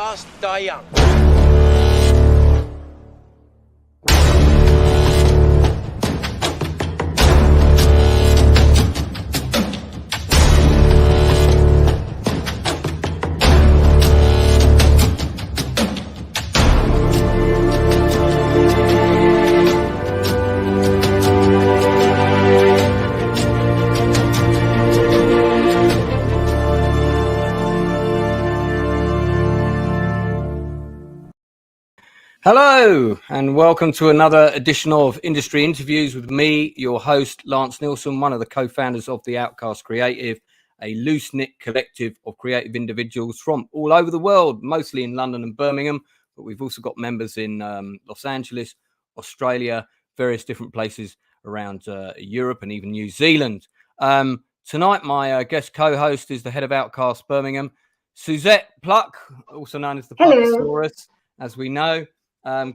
fast, die young. Hello and welcome to another edition of Industry Interviews with me, your host, Lance Nilsson, one of the co-founders of the Outcasts Creative, a loose-knit collective of creative individuals from all over the world, mostly in London and Birmingham, but we've also got members in Los Angeles, Australia, various different places around Europe and even New Zealand. Tonight, my guest co-host is the head of Outcasts Birmingham, Suzette Pluck, also known as the Pluckosaurus, as we know.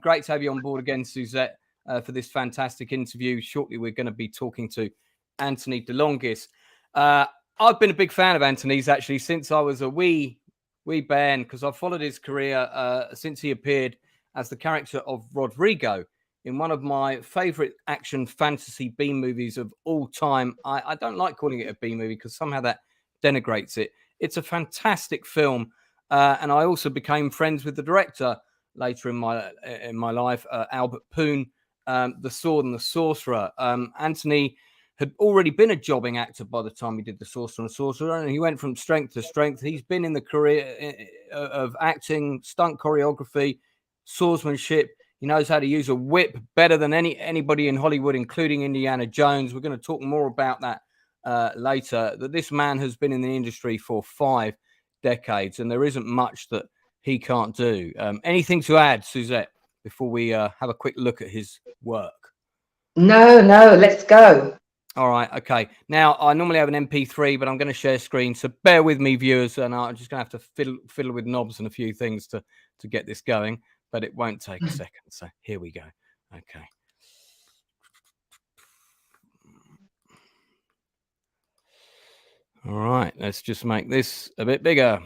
Great to have you on board again, Suzette, for this fantastic interview. Shortly, we're going to be talking to Anthony De Longis. I've been a big fan of Anthony's, actually, since I was a wee bairn, because I've followed his career since he appeared as the character of Rodrigo in one of my favourite action fantasy B movies of all time. I don't like calling it a B movie because somehow that denigrates it. It's a fantastic film, and I also became friends with the director later in my life, Albert Pyun, the Sword and the Sorcerer. Anthony had already been a jobbing actor by the time he did the Sword and Sorcerer, and he went from strength to strength. He's been in the career of acting, stunt choreography, swordsmanship. He knows how to use a whip better than anybody in Hollywood, including Indiana Jones. We're going to talk more about that later. That this man has been in the industry for 5 decades, and there isn't much that he can't do. Anything to add, Suzette, before we have a quick look at his work? No, let's go. All right, okay. Now, I normally have an MP3, but I'm going to share screen, so bear with me, viewers, and I'm just going to have to fiddle with knobs and a few things to get this going, but it won't take a second, so here we go. Okay. All right, let's just make this a bit bigger.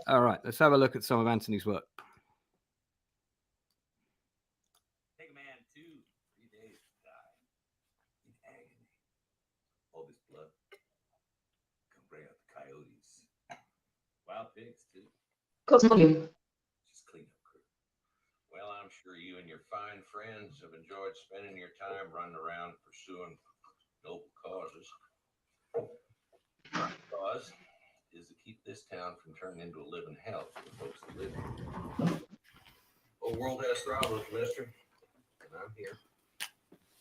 All right, let's have a look at some of Anthony's work. Take a man 2-3 days to die in agony. All this blood can bring out the coyotes. Wild pigs, too. Got some volume. Just clean up crew. Well, I'm sure you and your fine friends have enjoyed spending your time running around pursuing noble causes. My cause is to keep this town from turning into a living hell for the folks that live here. The world has problems, mister, and I'm here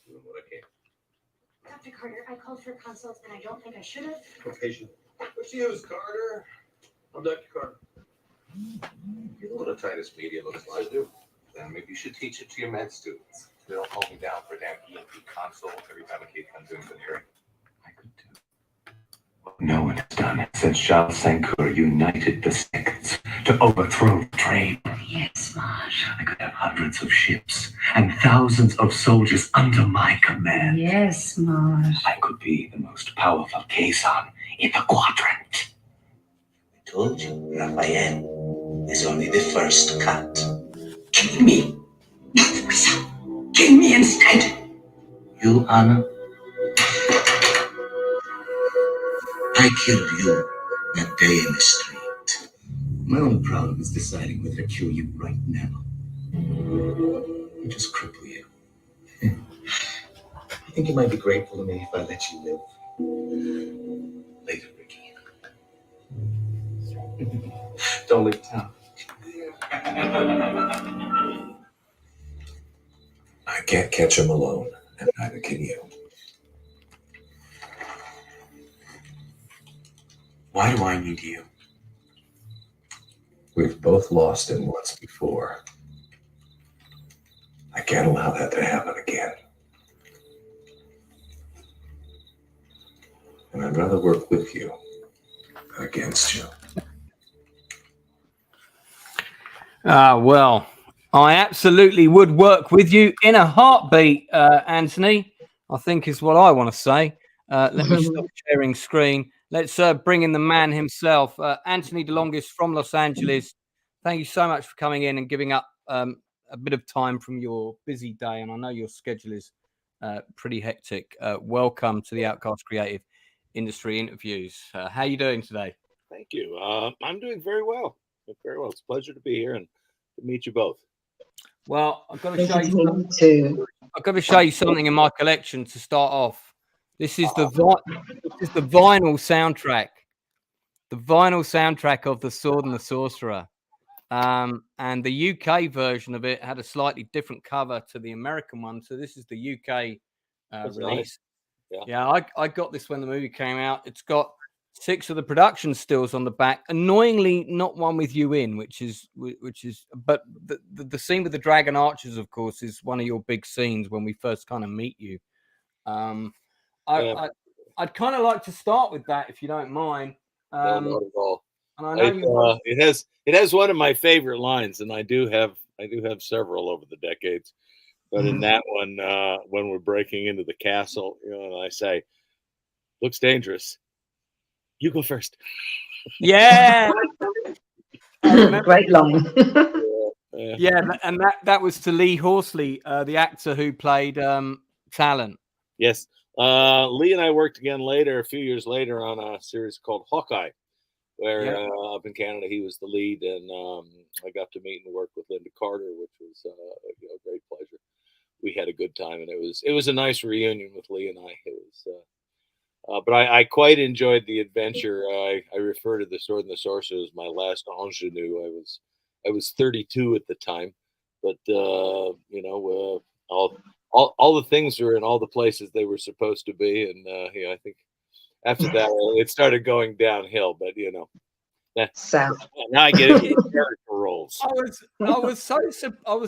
doing what I can. Dr. Carter, I called for consults and I don't think I should have. Patient. What's use, Carter? I'm Dr. Carter. You know what a Titus media looks like? I do. Then maybe you should teach it to your med students. They don't hold me down for a damn EMP consult every time a kid comes in for the hearing. I could do what no one has done since Shah Sankur united the sects to overthrow the trade. Yes, Marsh. I could have hundreds of ships and thousands of soldiers under my command. Yes, Marsh. I could be the most powerful Kazon in the quadrant. I told you, Raphael is only the first cut. Kill me! Kill me instead! You, Anna? I killed you that day in the street. My only problem is deciding whether to kill you right now. Or just cripple you. I think you might be grateful to me if I let you live. Later, Ricky. Don't leave town. I can't catch him alone, and neither can you. Why do I need you? We've both lost him once before. I can't allow that to happen again. And I'd rather work with you than against you. Well, I absolutely would work with you in a heartbeat, Anthony, I think is what I want to say. Let me stop sharing screen. Let's bring in the man himself, Anthony De Longis from Los Angeles, Thank you so much for coming in and giving up a bit of time from your busy day. And I know your schedule is pretty hectic. Welcome to the Outcast Creative Industry Interviews. How are you doing today? Thank you. I'm doing very well. Very well. It's a pleasure to be here and to meet you both. Well, I've got to show you Me too. I've got to show you something in my collection to start off. This is the vinyl soundtrack. The vinyl soundtrack of The Sword and the Sorcerer. And the UK version of it had a slightly different cover to the American one. So this is the UK release. Nice. Yeah, I got this when the movie came out. It's got 6 of the production stills on the back. Annoyingly, not one with you in, which is. But the scene with the dragon archers, of course, is one of your big scenes when we first kind of meet you. I'd kind of like to start with that, if you don't mind. No, not at all. And I know it has one of my favorite lines, and I do have several over the decades. But in that one, when we're breaking into the castle, and I say, "Looks dangerous. You go first." Yeah. Great line. Yeah, and that was to Lee Horsley, the actor who played Talon. Yes. Lee and I worked again later, a few years later, on a series called Hawkeye, where up in Canada he was the lead, and I got to meet and work with Linda Carter, which was a great pleasure. We had a good time, and it was a nice reunion with Lee and I. It was, but I quite enjoyed the adventure. I refer to The Sword and the Sorcerer as my last ingenue. I was 32 at the time, but all the things were in all the places they were supposed to be, and I think after that it started going downhill. But now I get into character roles. I was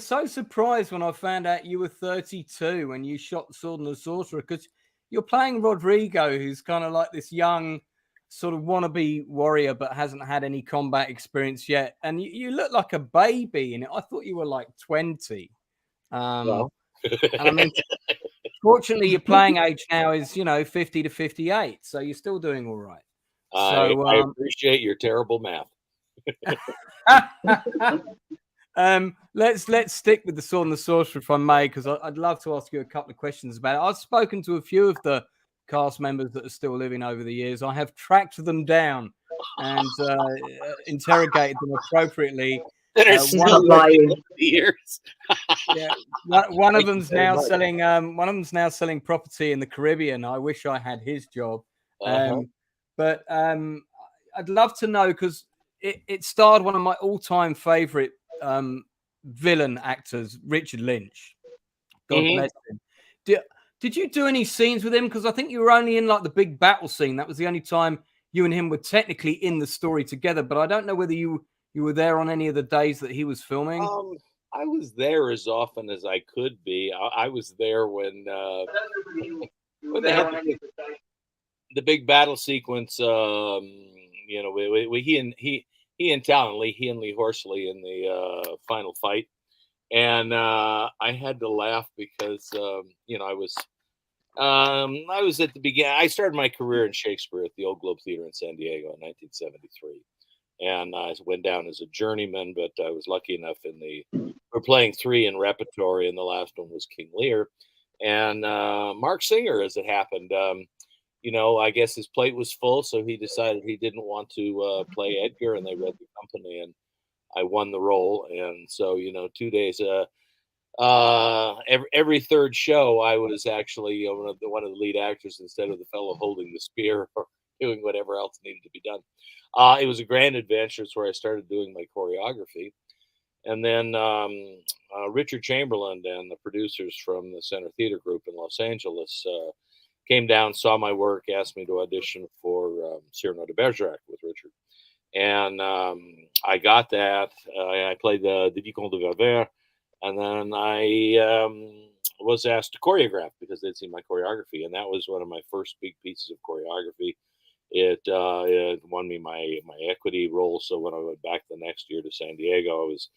so surprised when I found out you were 32 when you shot The Sword and the Sorcerer, because you're playing Rodrigo, who's kind of like this young sort of wannabe warrior but hasn't had any combat experience yet, and you look like a baby in it. I thought you were like 20. And I mean, fortunately, your playing age now is 50 to 58, so you're still doing all right. So I appreciate your terrible math. Let's stick with The Sword and the Sorcerer, if I may, because I'd love to ask you a couple of questions about it. I've spoken to a few of the cast members that are still living over the years. I have tracked them down and interrogated them appropriately. Years. Yeah, one of them's now selling. One of them's now selling property in the Caribbean. I wish I had his job. But I'd love to know, because it starred one of my all-time favorite villain actors, Richard Lynch. God bless him. Did you do any scenes with him? Because I think you were only in like the big battle scene. That was the only time you and him were technically in the story together. But I don't know whether you were there on any of the days that he was filming. I was there as often as I could be. I was there when they had the big battle sequence. He and Lee Horsley in the final fight, and I had to laugh because I was at the beginning. I started my career in Shakespeare at the Old Globe Theater in San Diego in 1973. And I went down as a journeyman, but I was lucky enough we're playing 3 in repertory, and the last one was King Lear. And Mark Singer, as it happened, I guess his plate was full, so he decided he didn't want to play Edgar, and they read the company, and I won the role. And so, 2 days, every third show, I was actually one of the lead actors instead of the fellow holding the spear or doing whatever else needed to be done. It was a grand adventure. It's where I started doing my choreography. And then Richard Chamberlain and the producers from the Center Theater Group in Los Angeles came down, saw my work, asked me to audition for Cyrano de Bergerac with Richard. And I got that. I played the Vicomte de Valvert. And then I was asked to choreograph because they'd seen my choreography. And that was one of my first big pieces of choreography. It won me my equity role. So when I went back the next year to San Diego, I was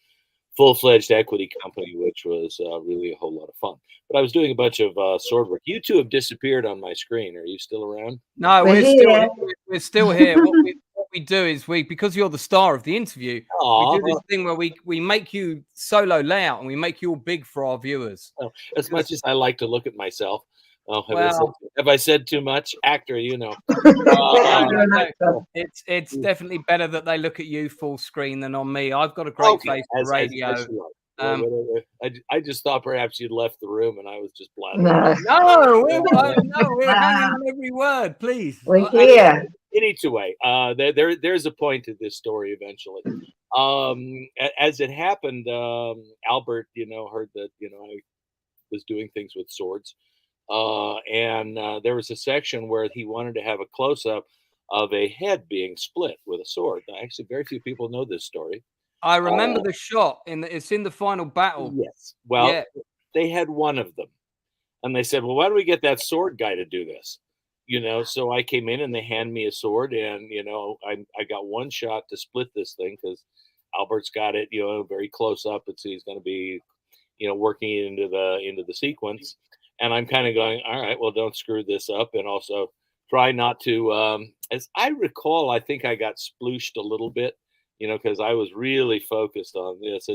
full-fledged equity company, which was really a whole lot of fun. But I was doing a bunch of sword work. You two have disappeared on my screen. Are you still around? No, we're still here. What we do is because you're the star of the interview, Aw. we do this thing where we make you solo layout and we make you all big for our viewers. Well, as much as I like to look at myself, Well, have I said too much? Actor, you know. You're an actor. It's definitely better that they look at you full screen than on me. I've got a great face for radio. As you like. Whatever. I just thought perhaps you'd left the room and I was just blabbering. No, No, we're hanging on every word, please. we're here. Anyway, there's a point to this story eventually. As it happened, Albert, heard that I was doing things with swords, and there was a section where he wanted to have a close up of a head being split with a sword. Now, actually, very few people know this story. I remember the shot it's in the final battle. Yes. Well, yeah. They had one of them, and they said, "Well, why don't we get that sword guy to do this?" So I came in and they hand me a sword, and I got one shot to split this thing because Albert's got it, very close up, and so he's going to be, working into the sequence, and I'm kind of going, all right, well, don't screw this up, and also try not to. As I recall, I think I got splooshed a little bit, because I was really focused on this.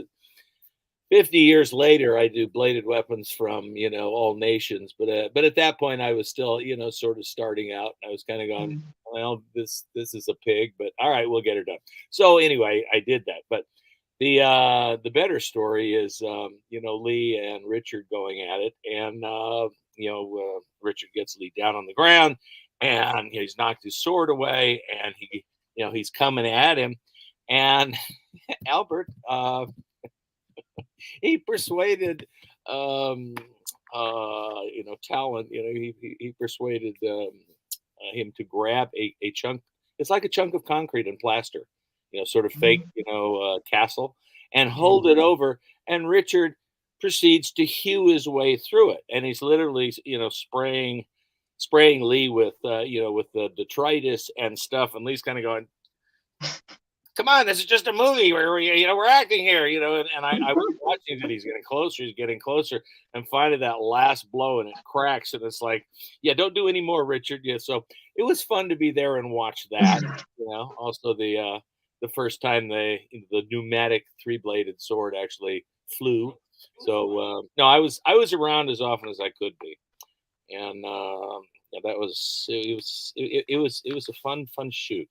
50 years later, I do bladed weapons from, all nations. But at that point, I was still, sort of starting out. I was kind of going, well, this is a pig, but all right, we'll get her done. So anyway, I did that. But the better story is, Lee and Richard going at it. And, Richard gets Lee down on the ground and he's knocked his sword away and he's coming at him. And Albert, he persuaded, Talent. He persuaded him to grab a chunk. It's like a chunk of concrete and plaster, sort of fake, castle, and hold it over. And Richard proceeds to hew his way through it, and he's literally, spraying Lee with, with the detritus and stuff. And Lee's kind of going, come on, this is just a movie where we're acting here, and I was watching that he's getting closer, and finally that last blow and it cracks, and it's like, yeah, don't do any more, Richard. Yeah, so it was fun to be there and watch that. Also the first time the pneumatic 3-bladed sword actually flew. So no, I was around as often as I could be, and that was it was a fun shoot.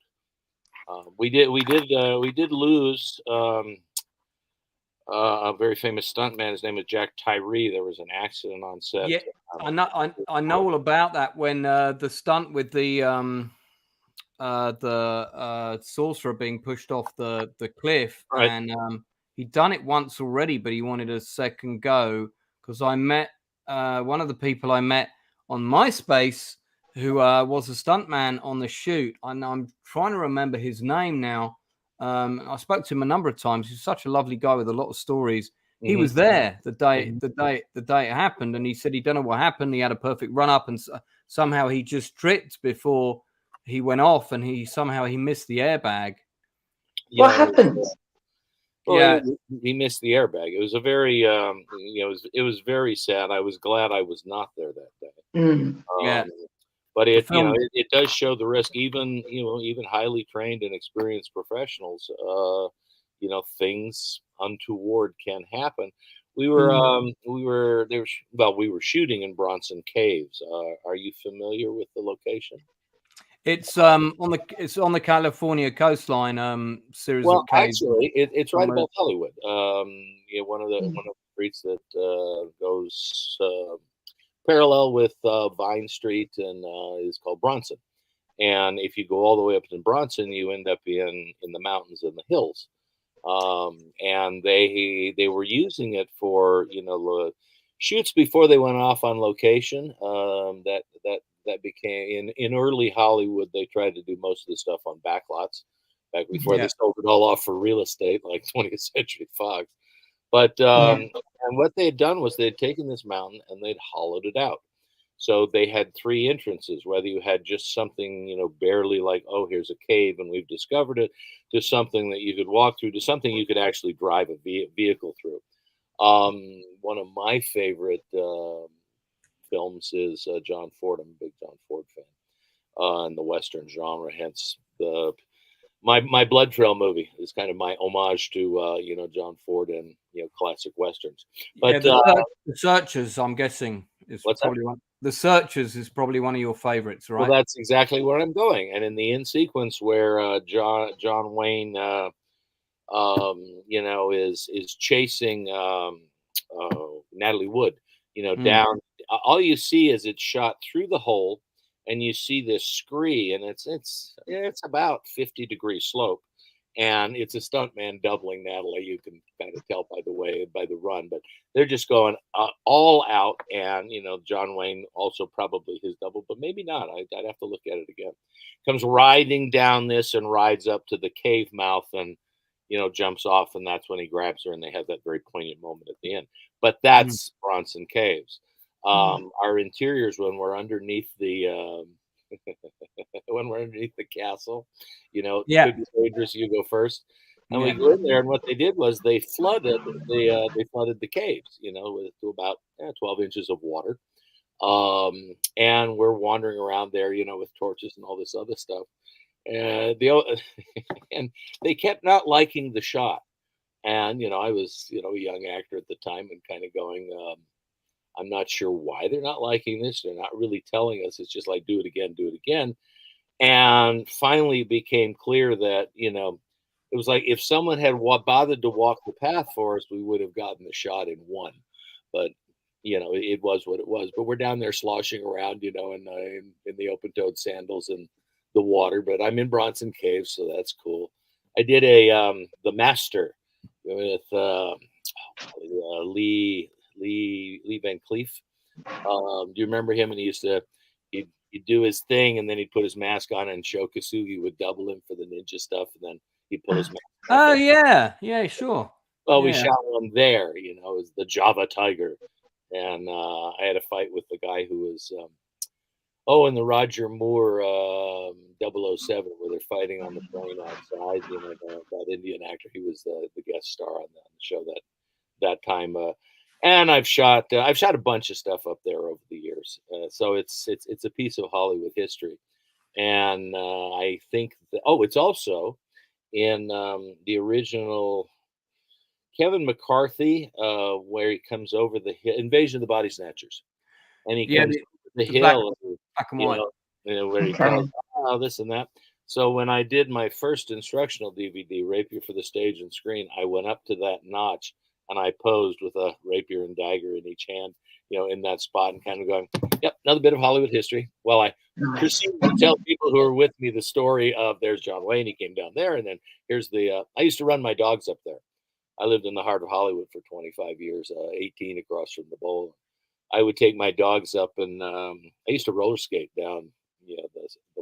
We did lose a very famous stuntman. His name was Jack Tyree. There was an accident on set. Yeah, I know all about that. When the stunt with the sorcerer being pushed off the cliff, right. And he'd done it once already, but he wanted a second go. Because I met one of the people I met on MySpace, who was a stuntman on the shoot, and I'm trying to remember his name now. I spoke to him a number of times. He's such a lovely guy with a lot of stories. He was there the day it happened, and he said he don't know what happened. He had a perfect run up, and somehow he just tripped before he went off, and he missed the airbag. What happened? Well, he missed the airbag. It was a very, it was very sad. I was glad I was not there that day. But it does show the risk. Even highly trained and experienced professionals, things untoward can happen. We were shooting in Bronson Caves. Are you familiar with the location? It's on the California coastline. Series of caves. Actually, it's right above Hollywood. One of the streets that goes parallel with Vine Street and is called Bronson. And if you go all the way up to Bronson, you end up in the mountains and the hills. And they were using it for shoots before they went off on location. That became in early Hollywood. They tried to do most of the stuff on backlots back before they sold it all off for real estate, like 20th Century Fox. But and what they had done was they had taken this mountain and they'd hollowed it out. So they had 3 entrances, whether you had just something, barely like, oh, here's a cave and we've discovered it, to something that you could walk through, to something you could actually drive a vehicle through. One of my favorite films is John Ford. I'm a big John Ford fan, in the Western genre, hence my Blood Trail movie is kind of my homage to John Ford and classic westerns. But the Searchers, I'm guessing, is what's probably one. The Searchers is probably one of your favorites, right? Well, that's exactly where I'm going. And in the end sequence where John Wayne, is chasing Natalie Wood, down. All you see is it's shot through the hole, and you see this scree, and it's about 50-degree slope, and it's a stuntman doubling Natalie. You can kind of tell by the run, but they're just going all out. And John Wayne also probably his double, but maybe not. I'd have to look at it again. Comes riding down this and rides up to the cave mouth and jumps off, and that's when he grabs her, and they have that very poignant moment at the end. But that's Bronson Caves. Our interiors when we're underneath the castle, could be dangerous. You go first, and we go in there, and what they did was they flooded the caves, to about 12 inches of water, and we're wandering around there, with torches and all this other stuff, and and they kept not liking the shot, and I was a young actor at the time and kind of going, I'm not sure why they're not liking this. They're not really telling us. It's just like, do it again. And finally it became clear that, it was like if someone had bothered to walk the path for us, we would have gotten the shot in one. But, it was what it was. But we're down there sloshing around, in the open-toed sandals and the water. But I'm in Bronson Caves, so that's cool. I did The Master with Lee Van Cleef. Do you remember him? And he'd do his thing, and then he'd put his mask on, and Sho Kosugi would double him for the ninja stuff, and then he'd pull his mask on. Oh yeah, sure. Well, we shot one there. It was the Java Tiger, and I had a fight with the guy who was in the Roger Moore 007, where they're fighting on the plane outside. That Indian actor, he was the guest star on the show that time. And I've shot a bunch of stuff up there over the years. So it's a piece of Hollywood history. And I think it's also in the original Kevin McCarthy, where he comes over the Invasion of the Body Snatchers, and he comes the hill, black and white. Where he tells this and that. So when I did my first instructional DVD, Rapier for the Stage and Screen, I went up to that notch, and I posed with a rapier and dagger in each hand, in that spot, and kind of going, yep, another bit of Hollywood history. Well, I proceeded to tell people who are with me the story of there's John Wayne. He came down there, and then here's I used to run my dogs up there. I lived in the heart of Hollywood for 25 years, 18 across from the bowl. I would take my dogs up, and I used to roller skate down, the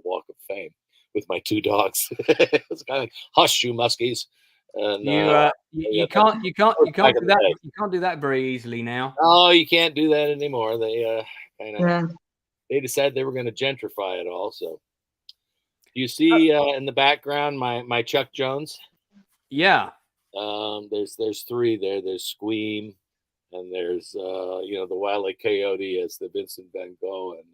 Walk of Fame with my two dogs. It's kind of like hush, you muskies. And, you can't do that. You can't do that very easily now. Oh, you can't do that anymore. They they decided they were going to gentrify it all. So you see in the background my Chuck Jones. Yeah. There's three there. There's Squeam, and there's the Wile E. Coyote as the Vincent Van Gogh, and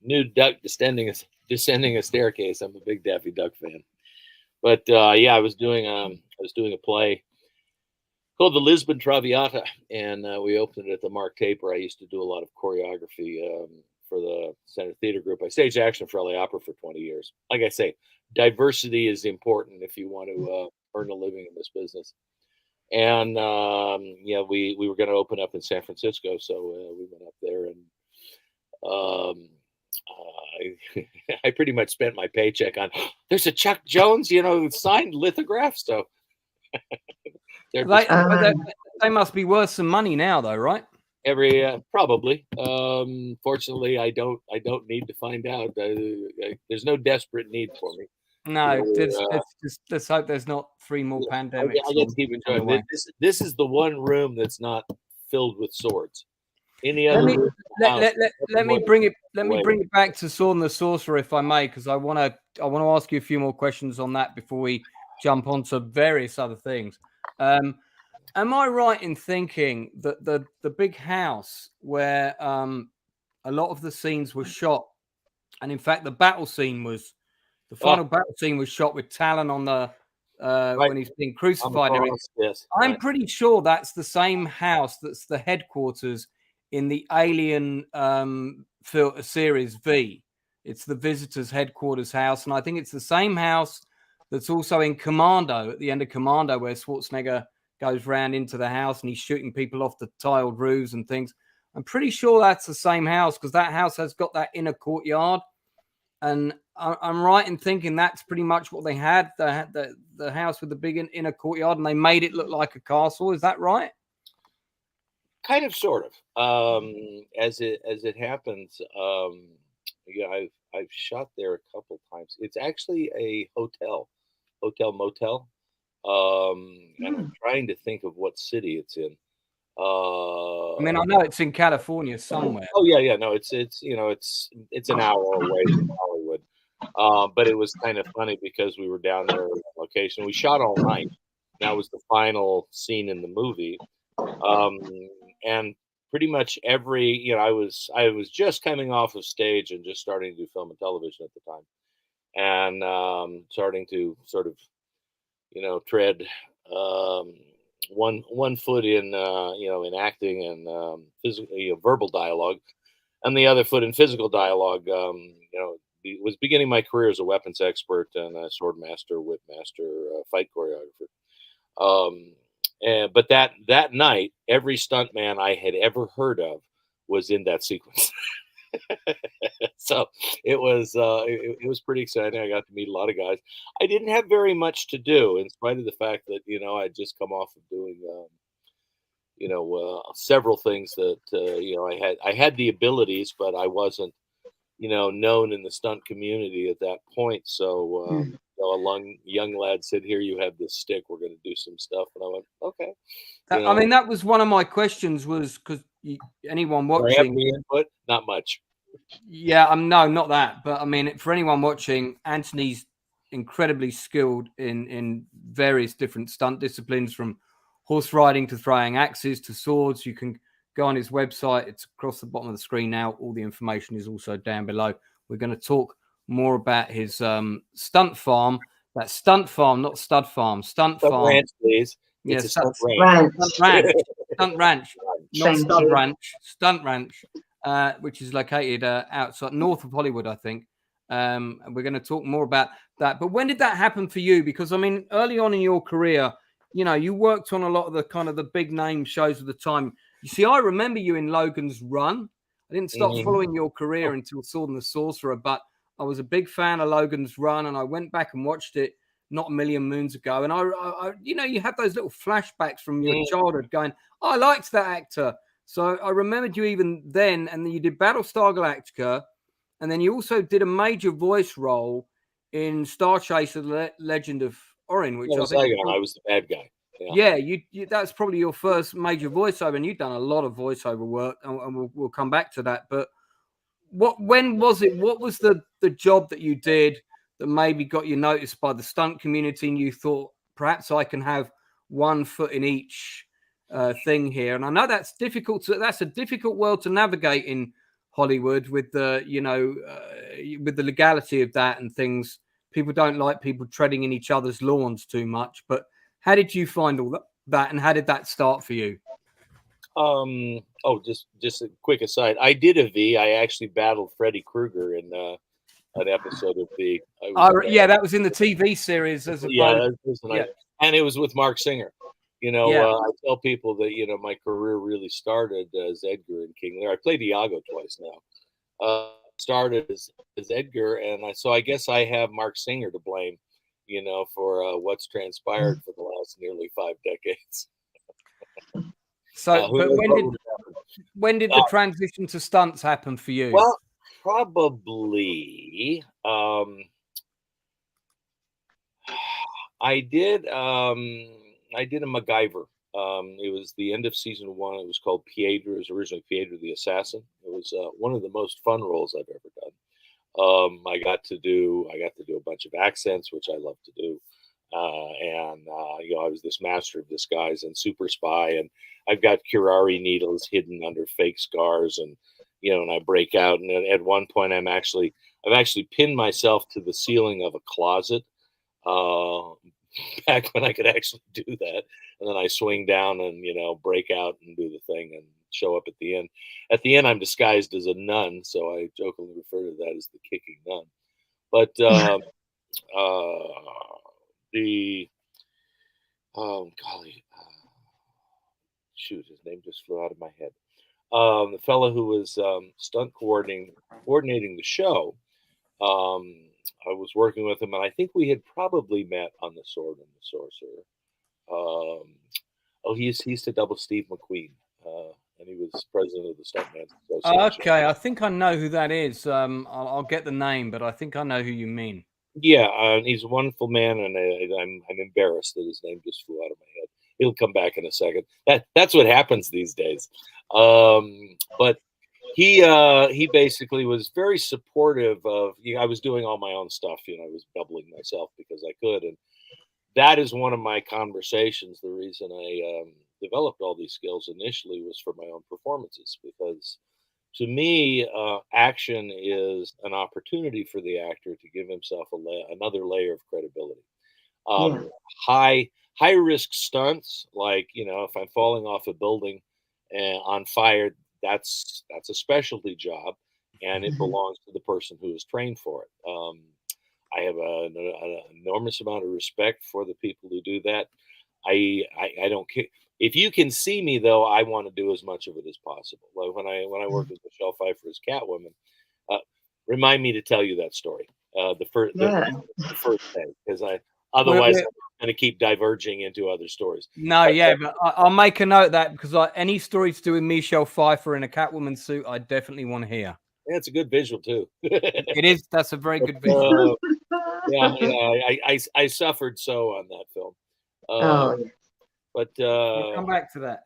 Nude Duck descending a staircase. I'm a big Daffy Duck fan. But I was doing a play called The Lisbon Traviata, and we opened it at the Mark Taper. I used to do a lot of choreography for the Center Theater Group. I staged action for LA Opera for 20 years. Like I say, diversity is important if you want to earn a living in this business. And we were going to open up in San Francisco, so we went up there, and I pretty much spent my paycheck on. There's a Chuck Jones, signed lithograph. So they must be worth some money now, though, right? Probably. Fortunately, I don't need to find out. There's no desperate need for me. No, let's hope there's not 3 more pandemics. I get to keep enjoying this is the one room that's not filled with swords. Any other let me bring it back to Sword and the Sorcerer, if I may, because I want to ask you a few more questions on that before we jump on to various other things. Am I right in thinking that the big house where a lot of the scenes were shot And in fact, the final battle scene was shot with Talon on the Right. when he's being crucified and everything. Yes, I'm right. pretty sure that's the same house that's the headquarters in the Alien series V. It's the Visitor's headquarters house, and I think it's the same house that's also in Commando, at the end of Commando, where Schwarzenegger goes round into the house and he's shooting people off the tiled roofs and things. I'm pretty sure that's the same house, because that house has got that inner courtyard. And I'm right in thinking that's pretty much what they had, the house with the big inner courtyard, and they made it look like a castle. Is that right? Kind of, sort of. As it happens, yeah, I've shot there a couple times. It's actually a hotel motel. And I'm trying to think of what city it's in. I mean, I know it's in California somewhere. Oh yeah. No, it's it's an hour away from Hollywood. But it was kind of funny because we were down there on location. We shot all night. That was the final scene in the movie. And pretty much every, I was just coming off of stage and just starting to do film and television at the time, and starting to sort of, tread one foot in in acting and physical, verbal dialogue, and the other foot in physical dialogue. Was beginning my career as a weapons expert and a sword master, whip master, fight choreographer. But that night, every stuntman I had ever heard of was in that sequence. So it was pretty exciting. I got to meet a lot of guys. I didn't have very much to do, in spite of the fact that I'd just come off of doing several things that I had the abilities, but I wasn't known in the stunt community at that point. So a young lad said, "Here, you have this stick. We're going to do some stuff." And I went, "Okay." I mean, that was one of my questions, was because anyone watching, the input, not much. Yeah, no, not that. But I mean, for anyone watching, Anthony's incredibly skilled in various different stunt disciplines, from horse riding to throwing axes to swords. You can go on his website. It's across the bottom of the screen now. All the information is also down below. We're going to talk more about his stunt farm. That's stunt farm, not stud farm. Stunt farm. Ranch, please. Yeah, it's a stunt ranch. Stunt ranch, not stud ranch. Stunt ranch. Which is located outside north of Hollywood, I think. And we're going to talk more about that. But when did that happen for you? Because I mean, early on in your career, you worked on a lot of the kind of the big name shows of the time. You see, I remember you in Logan's Run. I didn't start following your career until Sword and the Sorcerer, but I was a big fan of Logan's Run, and I went back and watched it not a million moons ago. And I you had those little flashbacks from your childhood, going, I liked that actor. So I remembered you even then, and then you did Battlestar Galactica, and then you also did a major voice role in Star Chaser: The Legend of Orin, which I was the bad guy. Yeah, you that's probably your first major voiceover, and you've done a lot of voiceover work, and we'll come back to that. But when was it? What was the job that you did that maybe got you noticed by the stunt community, and you thought, perhaps I can have one foot in each thing here? And I know that's difficult. That's a difficult world to navigate in Hollywood with the with the legality of that and things. People don't like people treading in each other's lawns too much. But how did you find all that, and how did that start for you? Just a quick aside. I did a V. I actually battled Freddy Krueger in an episode of V. That was in the TV series as a and it was with Mark Singer. I tell people that my career really started as Edgar in King Lear. I played Iago twice now. Started as Edgar, and I guess I have Mark Singer to blame, for what's transpired for the last nearly 5 decades. So, but when did the transition to stunts happen for you? Well, probably I did a MacGyver. It was the end of season 1. It was called Piedra. It was originally Piedra the Assassin. It was one of the most fun roles I've ever done. I got to do a bunch of accents, which I love to do. I was this master of disguise and super spy, and I've got curare needles hidden under fake scars, and and I break out. And at one point, I've actually pinned myself to the ceiling of a closet. Back when I could actually do that, and then I swing down and break out and do the thing and show up at the end. At the end, I'm disguised as a nun, so I jokingly refer to that as the kicking nun. But the golly, shoot, his name just flew out of my head. The fellow who was stunt coordinating the show. I was working with him, and I think we had probably met on the Sword and the Sorcerer. He used to double Steve McQueen, and he was president of the Stuntman Association. Okay, I think I know who that is. I'll get the name, but I think I know who you mean. Yeah, he's a wonderful man, and I'm embarrassed that his name just flew out of my head. He'll come back in a second. That's what happens these days. But he basically was very supportive of. I was doing all my own stuff. I was doubling myself because I could, and that is one of my conversations. The reason I developed all these skills initially was for my own performances, because to me, action is an opportunity for the actor to give himself another layer of credibility. High risk stunts, like if I'm falling off a building on fire, that's a specialty job, and it belongs to the person who is trained for it. I have an enormous amount of respect for the people who do that. I don't care. If you can see me, though, I want to do as much of it as possible. Like when I worked with Michelle Pfeiffer as Catwoman, remind me to tell you that story the first day, because otherwise I'm going to keep diverging into other stories. No, but I'll make a note of that, because any story to do with Michelle Pfeiffer in a Catwoman suit, I definitely want to hear. Yeah, it's a good visual too. It is. That's a very good visual. I suffered so on that film. But we'll come back to that.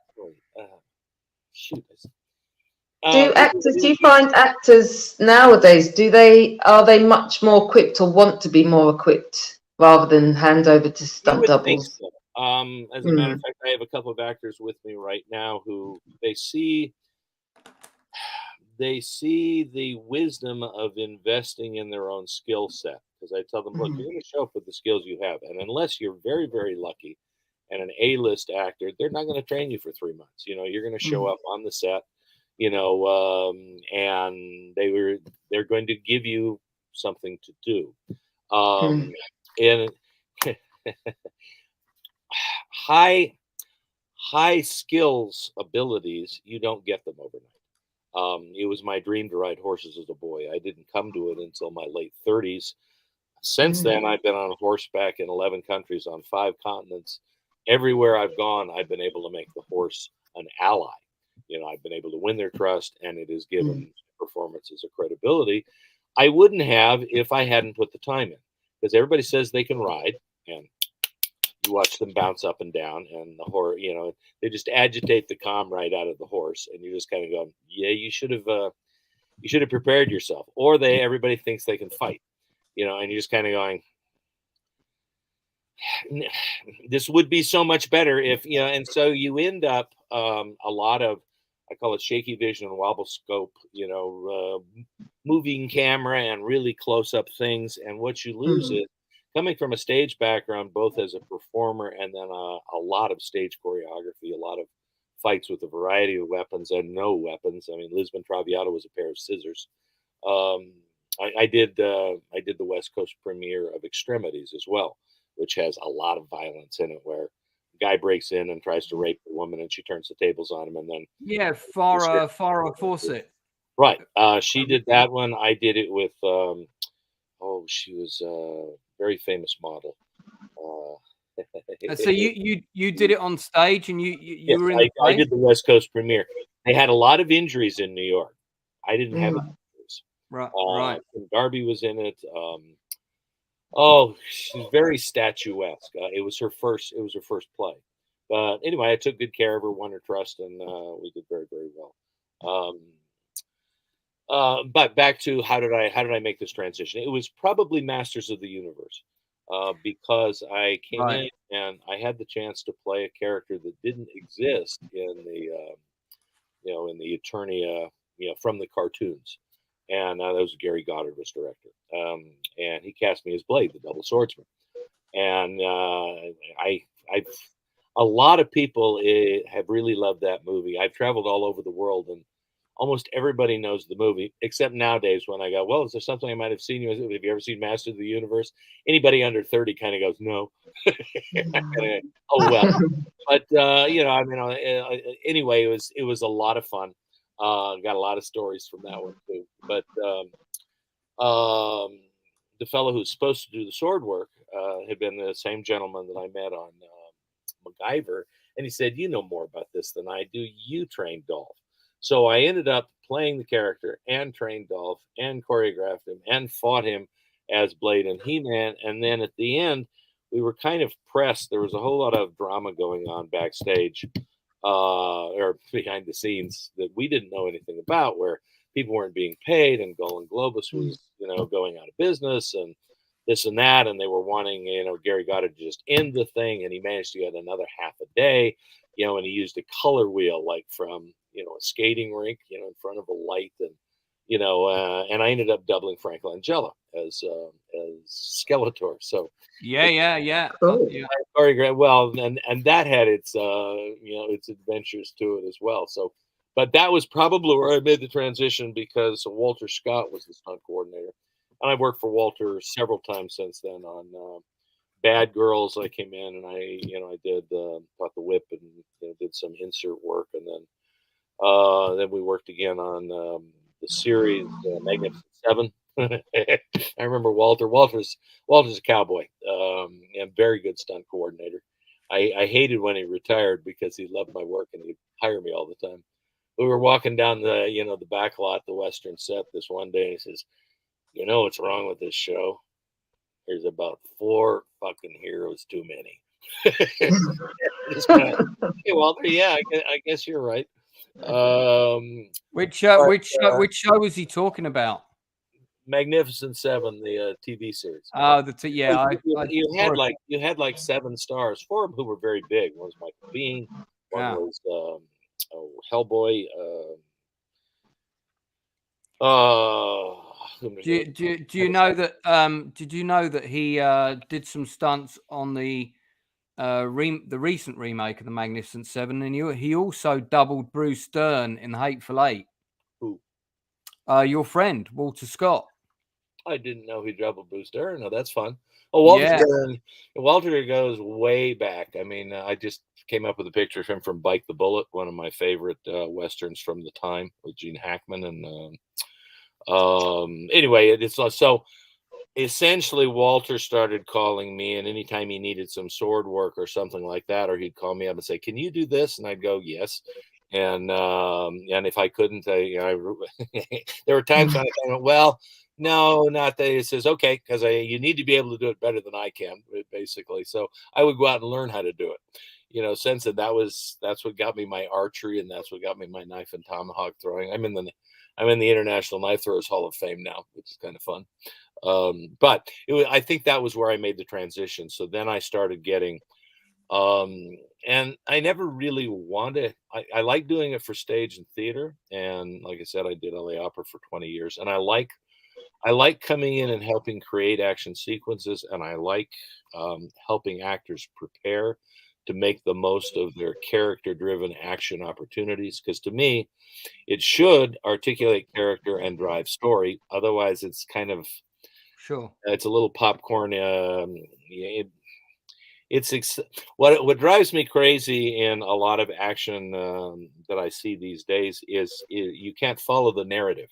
Shoot. Do you find actors nowadays, are they much more equipped or want to be more equipped rather than hand over to stunt doubles? So. As a matter of fact, I have a couple of actors with me right now who they see the wisdom of investing in their own skill set. Because I tell them, look, you're going to show up with the skills you have, and unless you're very, very lucky and an A-list actor, they're not going to train you for 3 months. You're going to show up on the set, and they're going to give you something to do. And high skills abilities, you don't get them overnight. It was my dream to ride horses as a boy. I didn't come to it until my late 30s. Since then, I've been on horseback in 11 countries on 5 continents. Everywhere I've gone, I've been able to make the horse an ally. I've been able to win their trust, and it has given performances a credibility I wouldn't have if I hadn't put the time in. Because everybody says they can ride, and you watch them bounce up and down, and the horse, they just agitate the calm right out of the horse, and you just kind of go, yeah, you should have prepared yourself. Or everybody thinks they can fight, and you're just kind of going, this would be so much better if, and so you end up a lot of, I call it shaky vision and wobble scope, moving camera and really close up things. And what you lose is, coming from a stage background, both as a performer and then a lot of stage choreography, a lot of fights with a variety of weapons and no weapons. I mean, Lisbon Traviata was a pair of scissors. I did the West Coast premiere of Extremities as well, which has a lot of violence in it, where a guy breaks in and tries to rape the woman, and she turns the tables on him, and then Farrah Fawcett. Right, she did that one. I did it with she was a very famous model. So you did it on stage, and you were in the play? I did the West Coast premiere. They had a lot of injuries in New York. I didn't have injuries. Right. Darby was in it. She's very statuesque. It was her first play. But anyway, I took good care of her, won her trust, and we did very, very well. But back to how did I make this transition? It was probably Masters of the Universe, because I came in and I had the chance to play a character that didn't exist in the in the Eternia from the cartoons. And that was Gary Goddard was director. And he cast me as Blade, the double swordsman. And a lot of people have really loved that movie. I've traveled all over the world, and almost everybody knows the movie, except nowadays when I go, well, is there something I might have seen? Have you ever seen Master of the Universe? Anybody under 30 kind of goes, no. Oh, well. But, anyway, it was a lot of fun. Got a lot of stories from that one, too. But the fellow who's supposed to do the sword work had been the same gentleman that I met on MacGyver. And he said, you know more about this than I do. You trained Dolph. So I ended up playing the character and trained Dolph and choreographed him and fought him as Blade and He-Man. And then at the end, we were kind of pressed. There was a whole lot of drama going on backstage or behind the scenes that we didn't know anything about, where people weren't being paid and Golan Globus was, going out of business and this and that. And they were wanting, Gary Goddard to just end the thing. And he managed to get another half a day, and he used a color wheel, like from, a skating rink, in front of a light. And, and I ended up doubling Frank Langella as Skeletor. So yeah. Cool. Yeah. Well, and that had its its adventures to it as well. So, but that was probably where I made the transition, because Walter Scott was the stunt coordinator, and I worked for Walter several times since then on Bad Girls. I came in and I did taught the whip and did some insert work, and then we worked again on the series Magnificent Seven. I remember Walter. Walter's a cowboy, and very good stunt coordinator. I hated when he retired because he loved my work and he'd hire me all the time. We were walking down the the back lot, the Western set, this one day, and he says, "You know what's wrong with this show? There's about 4 fucking heroes too many." Just kinda, hey, Walter, yeah, I guess you're right. Which show was he talking about? Magnificent Seven, the TV series. Oh, You had like 7 stars, 4 of whom were very big. One was Michael Biehn, one was Hellboy. Do you know that? Did you know that he did some stunts on the recent remake of the Magnificent Seven, and he also doubled Bruce Dern in The Hateful Eight? Who? Your friend Walter Scott. I didn't know he doubled Bruce Dern. No, that's fun. Oh, Walter goes way back. I mean, I just came up with a picture of him from Bite the Bullet, one of my favorite westerns from the time with Gene Hackman. And anyway, it's so essentially Walter started calling me, and anytime he needed some sword work or something like that, or he'd call me up and say, "Can you do this?" And I'd go, "Yes." And if I couldn't, there were times when I thought, well, no, not that. He says, okay, because you need to be able to do it better than I can, basically. So I would go out and learn how to do it. Since that's what got me my archery, and that's what got me my knife and tomahawk throwing. I'm in the International Knife Throwers Hall of Fame now, which is kind of fun. But I think that was where I made the transition. So then I started getting, and I never really wanted. I like doing it for stage and theater, and like I said, I did LA Opera for 20 years, and I like coming in and helping create action sequences, and I like helping actors prepare to make the most of their character-driven action opportunities. Because to me, it should articulate character and drive story. Otherwise, it's kind of it's a little popcorn. What drives me crazy in a lot of action that I see these days is you can't follow the narrative.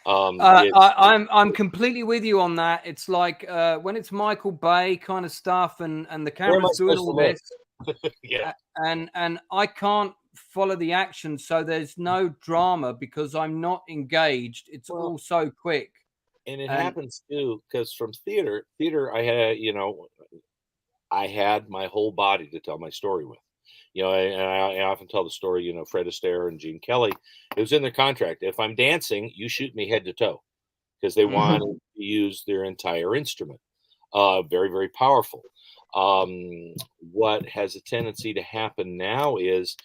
I'm completely with you on that. It's like when it's Michael Bay kind of stuff, and the camera's doing all this, yeah, and I can't follow the action, so there's no drama because I'm not engaged. It's all so quick, and it happens too because from theater, I had my whole body to tell my story with. And I often tell the story, Fred Astaire and Gene Kelly, it was in their contract. If I'm dancing, you shoot me head to toe, because they want to use their entire instrument. Very, very powerful. What has a tendency to happen now is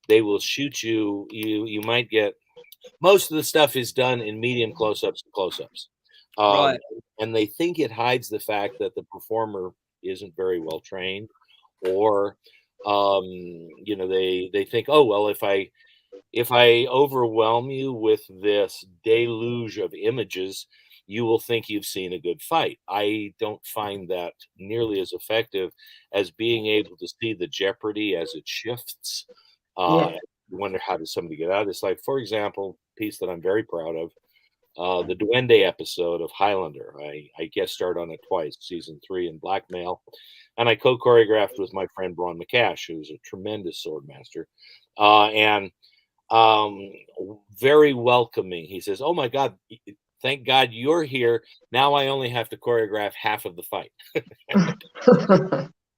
they will shoot you. You might get most of the stuff is done in medium close-ups and close-ups. Right. And they think it hides the fact that the performer isn't very well trained, or they think, oh well, if I overwhelm you with this deluge of images, you will think you've seen a good fight. I don't find that nearly as effective as being able to see the jeopardy as it shifts. Yeah. You wonder, how does somebody get out of this? Like, for example, piece that I'm very proud of, the Duende episode of Highlander. I guest starred on it twice, season 3 in Blackmail, and I co-choreographed with my friend Bron McCash, who's a tremendous sword master, and very welcoming. He says, "Oh my God, thank God you're here. Now I only have to choreograph half of the fight."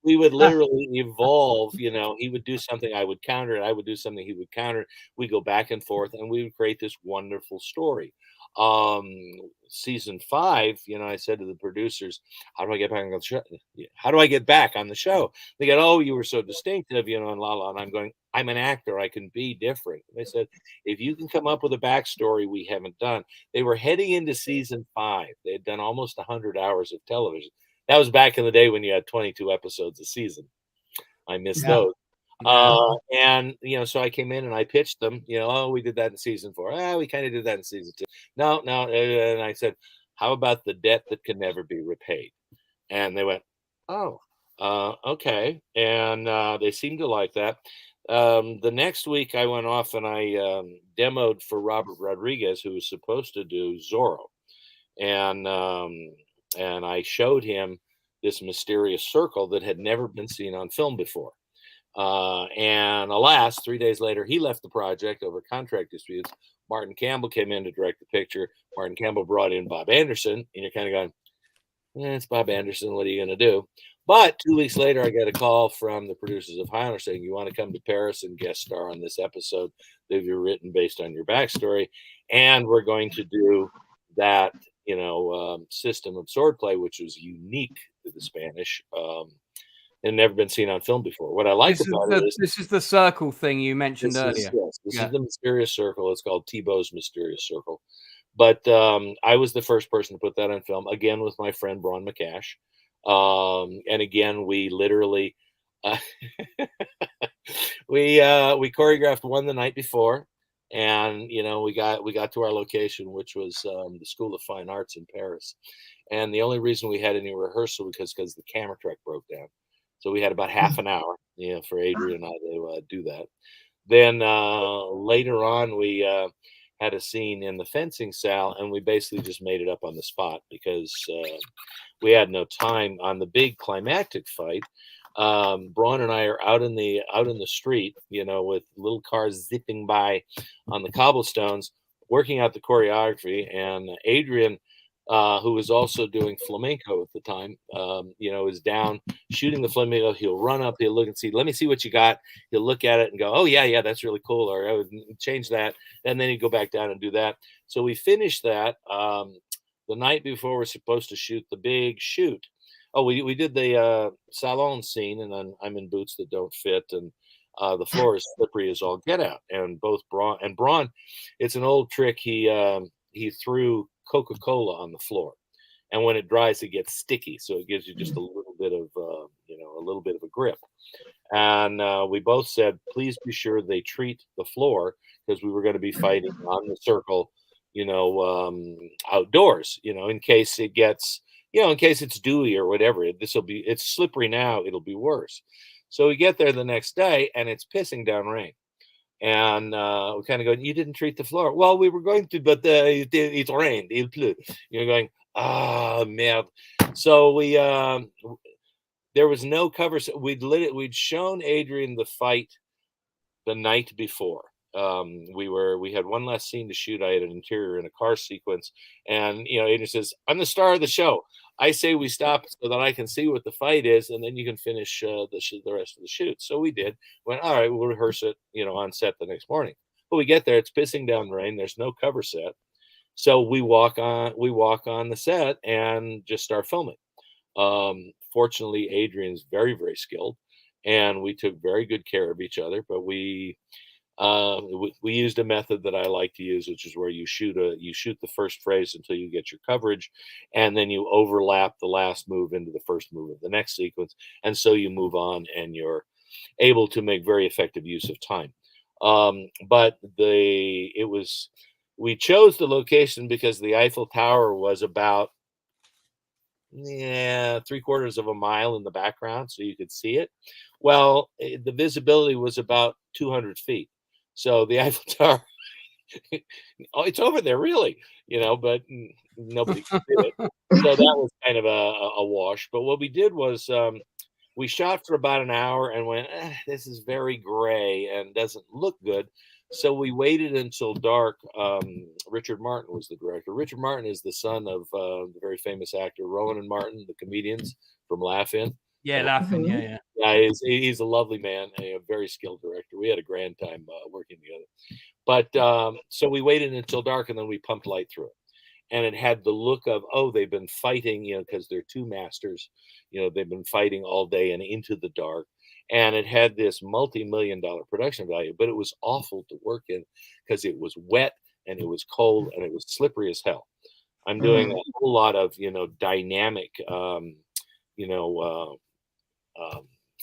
We would literally evolve, he would do something, I would counter it, I would do something, he would counter it. We go back and forth, and we would create this wonderful story. Season 5, I said to the producers, how do I get back on the show? How do I get back on the show? They go, oh, you were so distinctive, and and I'm going, I'm an actor, I can be different. And they said, if you can come up with a backstory we haven't done. They were heading into season 5. They had done almost 100 hours of television. That was back in the day when you had 22 episodes a season. I miss those. And so I came in and I pitched them, oh, we did that in season 4. We kind of did that in season 2. No. And I said, how about the debt that can never be repaid? And they went, oh, okay. And they seemed to like that. The next week I went off and I demoed for Robert Rodriguez, who was supposed to do Zorro. And I showed him this mysterious circle that had never been seen on film before. And alas, 3 days later, he left the project over contract disputes. Martin Campbell came in to direct the picture. Martin Campbell brought in Bob Anderson, and you're kind of going, it's Bob Anderson. What are you going to do? But 2 weeks later, I got a call from the producers of Highlander saying, you want to come to Paris and guest star on this episode that you've written based on your backstory. And we're going to do that system of swordplay, which was unique to the Spanish, and never been seen on film before. What I like about it is this is the circle thing you mentioned earlier. This is the mysterious circle. It's called Thibaut's Mysterious Circle. But I was the first person to put that on film, again with my friend Bron McCash. And again, we literally we choreographed one the night before. And we got to our location, which was the School of Fine Arts in Paris. And the only reason we had any rehearsal because the camera truck broke down. So we had about half an hour, for Adrian and I to do that. Then later on, we had a scene in the fencing cell, and we basically just made it up on the spot because we had no time on the big climactic fight. Braun and I are out in the street, with little cars zipping by on the cobblestones, working out the choreography. And Adrian, who was also doing flamenco at the time, is down shooting the flamenco. He'll run up, he'll look and see, let me see what you got. He'll look at it and go, oh yeah, that's really cool. Or I would change that. And then he'd go back down and do that. So we finished that the night before we're supposed to shoot the big shoot. Oh, we did the salon scene, and then I'm in boots that don't fit, and the floor is slippery as all get out. And both Braun, it's an old trick. He threw Coca-Cola on the floor, and when it dries, it gets sticky, so it gives you just a little bit of a grip. And we both said, please be sure they treat the floor, because we were going to be fighting on the circle, outdoors, in case it gets. In case it's dewy or whatever, it's slippery now, it'll be worse. So we get there the next day and it's pissing down rain. And we kind of go, you didn't treat the floor. Well, we were going to, but it rained. You're going, merde. So there was no cover. We'd shown Adrian the fight the night before. We had one last scene to shoot. I had an interior in a car sequence, and Adrian says, I'm the star of the show. I say we stop so that I can see what the fight is, and then you can finish the rest of the shoot. So we did. Went, all right, we'll rehearse it, on set the next morning. But we get there, it's pissing down rain. There's no cover set, so we walk on the set and just start filming. Fortunately, Adrian's very, very skilled, and we took very good care of each other. But we We used a method that I like to use, which is where you shoot the first phrase until you get your coverage, and then you overlap the last move into the first move of the next sequence, and so you move on, and you're able to make very effective use of time. But we chose the location because the Eiffel Tower was about 3/4 of a mile in the background, so you could see it. Well, the visibility was about 200 feet. So the Eiffel Tower, oh, it's over there, really, but nobody could see it. So that was kind of a wash. But what we did was we shot for about an hour and went, this is very gray and doesn't look good. So we waited until dark. Richard Martin was the director. Richard Martin is the son of the very famous actor Rowan and Martin, the comedians from Laugh-In. Yeah, Laugh-In. Yeah. Yeah, he's a lovely man, a very skilled director. We had a grand time working together. But so we waited until dark, and then we pumped light through it. And it had the look of, they've been fighting, because they're two masters. They've been fighting all day and into the dark. And it had this multi-million-dollar production value, but it was awful to work in because it was wet and it was cold and it was slippery as hell. I'm doing a whole lot of, dynamic,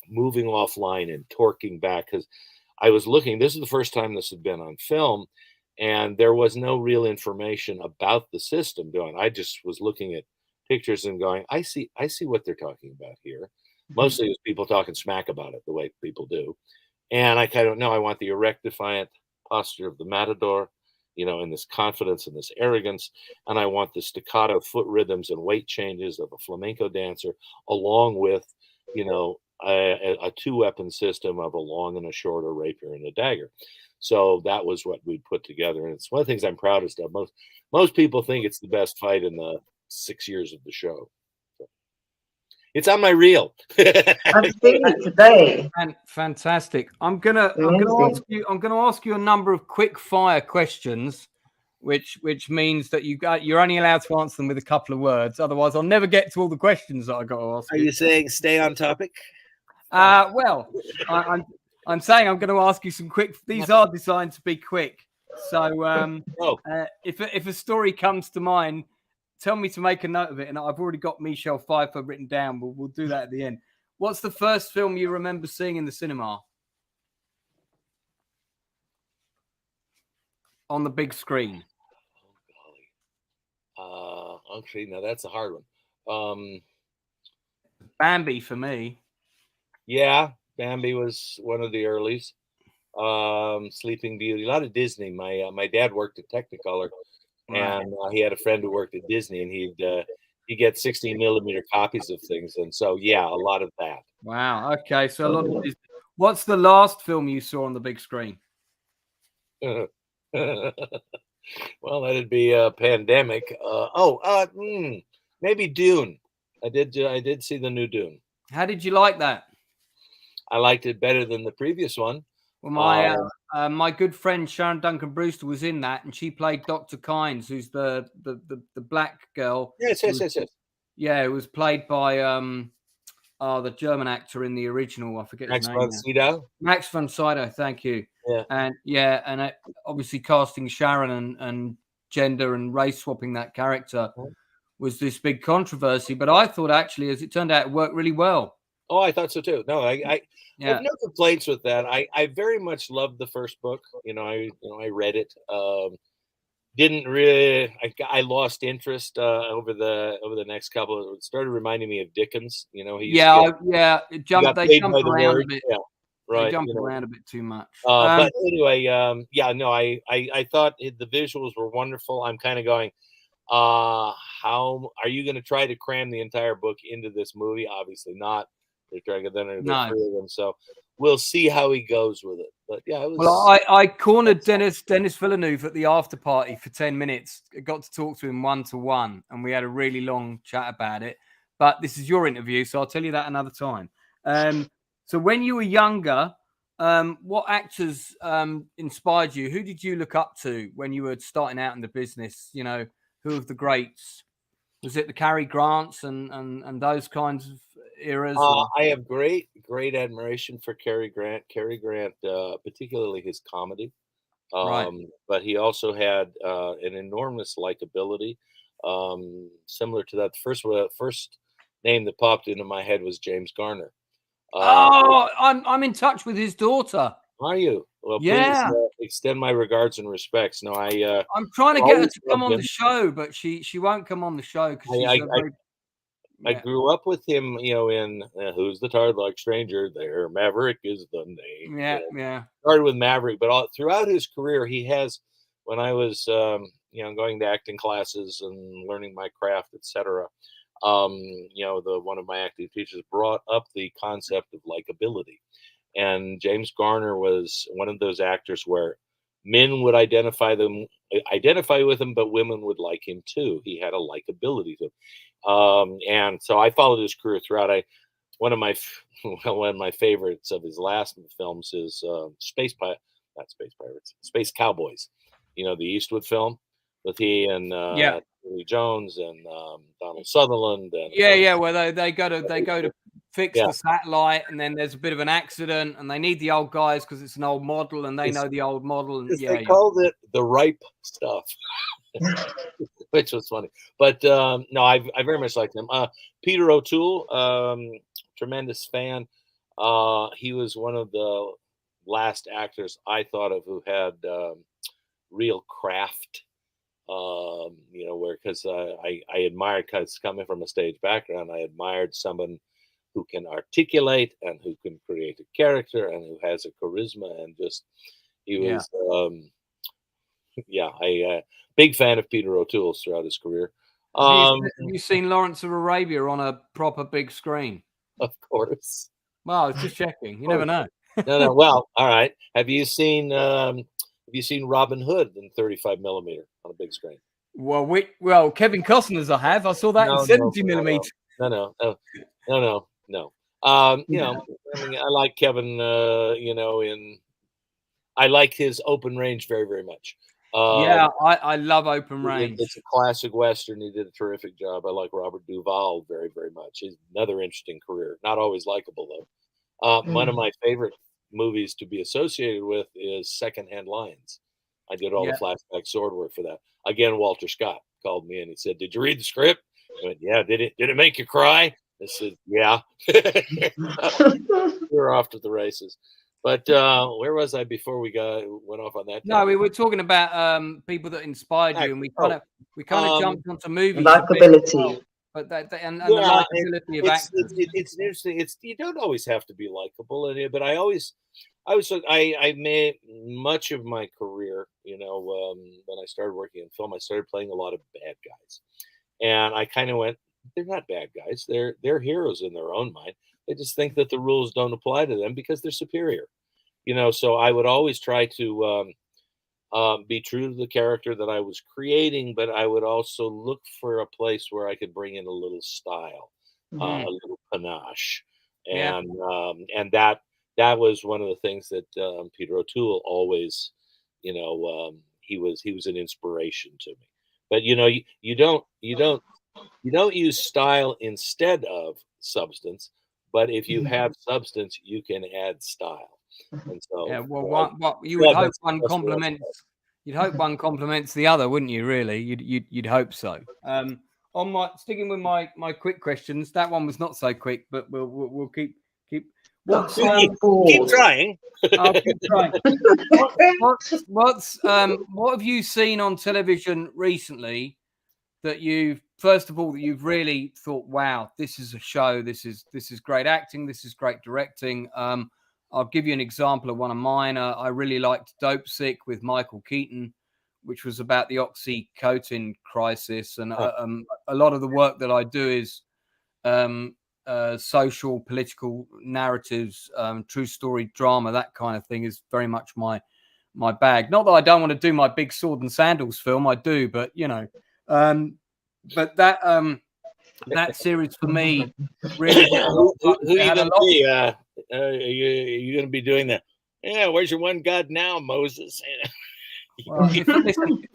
moving offline and torquing back, because I was looking, this is the first time this had been on film, and there was no real information about the system doing. I just was looking at pictures and going, I see what they're talking about here. Mostly it was people talking smack about it, the way people do. And I kind of know I want the erect, defiant posture of the matador, and this confidence and this arrogance. And I want the staccato foot rhythms and weight changes of a flamenco dancer, along with, a two-weapon system of a long and a short, a rapier and a dagger. So that was what we put together. And it's one of the things I'm proudest of. Most people think it's the best fight in the 6 years of the show. It's on my reel. I've seen it today. And fantastic. I'm gonna ask you a number of quick fire questions, which means that you're only allowed to answer them with a couple of words. Otherwise, I'll never get to all the questions that I got to ask. Are you saying stay on topic? Well, I'm saying I'm going to ask you some quick. These are designed to be quick. So if a story comes to mind, tell me to make a note of it, and I've already got Michelle Pfeiffer written down. We'll do that at the end. What's the first film you remember seeing in the cinema? On the big screen. Oh, golly. Okay, now that's a hard one. Bambi for me. Yeah, Bambi was one of the earlies. Sleeping Beauty, a lot of Disney. My dad worked at Technicolor. And he had a friend who worked at Disney, and he'd get 16 millimeter copies of things, and so a lot of that. Wow. Okay, so a lot of Disney. What's the last film you saw on the big screen? Well, that'd be a Pandemic. Maybe Dune. I did see the new Dune. How did you like that? I liked it better than the previous one. Well, my good friend Sharon Duncan Brewster was in that, and she played Dr. Kynes, who's the black girl. Yes. Yeah, it was played by the German actor in the original. I forget his name. Max von Sydow. Max von Sydow, thank you. Yeah, and obviously casting Sharon and gender and race swapping that character was this big controversy. But I thought actually, as it turned out, it worked really well. Oh, I thought so too. No, I have no complaints with that. I very much loved the first book. I read it. Didn't really. I lost interest over the next couple. It started reminding me of Dickens. They jumped around a bit. Yeah, right. They jumped around a bit too much. But anyway, I thought the visuals were wonderful. I'm kind of going, how are you going to try to cram the entire book into this movie? Obviously not. They're trying to get three of them, so we'll see how he goes with it. But yeah, it was. Well, I cornered Dennis Villeneuve at the after party for 10 minutes. I got to talk to him 1-to-1, and we had a really long chat about it. But this is your interview, so I'll tell you that another time. So when you were younger, what actors inspired you? Who did you look up to when you were starting out in the business? Who of the greats? Was it the Cary Grants and those kinds of eras? Or? I have great admiration for Cary Grant. Cary Grant, particularly his comedy. Right. But he also had an enormous likability. Similar to that, the first name that popped into my head was James Garner. I'm in touch with his daughter. Are you? Well, Yeah. please extend my regards and respects. No, I'm trying to get her to come on the show, but she won't come on the show because she's I grew up with him, in Who's the Tired-Like Stranger? There, Maverick is the name. Yeah. Started with Maverick, but throughout his career, he has. When I was, going to acting classes and learning my craft, etc. One of my acting teachers brought up the concept of likability, and James Garner was one of those actors where men would identify with him, but women would like him too. He had a likability to him. And so I followed his career throughout. One of my favorites of his last films is Space Cowboys. The Eastwood film with he and Lee Jones and Donald Sutherland. And, where they go to fix the satellite, and then there's a bit of an accident, and they need the old guys because it's an old model, and they know the old model. And they called it the ripe stuff. Which was funny, but no, I very much liked him. Peter O'Toole, tremendous fan. He was one of the last actors I thought of who had real craft. Because I admired, because coming from a stage background, I admired someone who can articulate and who can create a character and who has a charisma, and just he was. Big fan of Peter O'Toole throughout his career. Have you seen Lawrence of Arabia on a proper big screen? Of course. Well, I was just checking. You never know. No. Well, all right. Have you seen Robin Hood in 35 millimeter on a big screen? Well, Kevin Costner's I have. I saw that in 70 millimeter. No. I mean, I like Kevin. I like his Open Range very, very much. I love Open Range. It's a classic Western. He did a terrific job. I like Robert Duvall very, very much. He's another interesting career. Not always likable, though. One of my favorite movies to be associated with is Secondhand Lions. I did all the flashback sword work for that. Again, Walter Scott called me and he said, "Did you read the script?" I went, "Yeah." Did it make you cry? I said, "Yeah." We're off to the races. But where was I before we went off on that? No, we were talking about people that inspired you, and we kind of jumped onto movies. Likability. But the likability of actors. It's interesting. You don't always have to be likable, but I made much of my career. When I started working in film, I started playing a lot of bad guys, and I kind of went, "They're not bad guys. They're heroes in their own mind. They just think that the rules don't apply to them because they're superior." So I would always try to be true to the character that I was creating, but I would also look for a place where I could bring in a little style, a little panache, and that was one of the things that Peter O'Toole always, he was an inspiration to me. But you don't use style instead of substance. But if you have substance, you can add style. And so, you would hope one complements. You'd hope one complements the other, wouldn't you? Really, you'd hope so. Sticking with my quick questions. That one was not so quick, but we'll keep. What's keep trying. I'll keep trying. What have you seen on television recently that you've really thought, wow, this is a show, this is great acting, this is great directing? I'll give you an example of one of mine. I really liked Dope Sick with Michael Keaton, which was about the oxycontin crisis, and a lot of the work that I do is social, political narratives, true story drama, that kind of thing is very much my bag. Not that I don't want to do my big Sword and Sandals film, I do, but but that series for me really. Who are you going to be? Are you going to be doing that? Yeah, where's your one God now, Moses? Well, if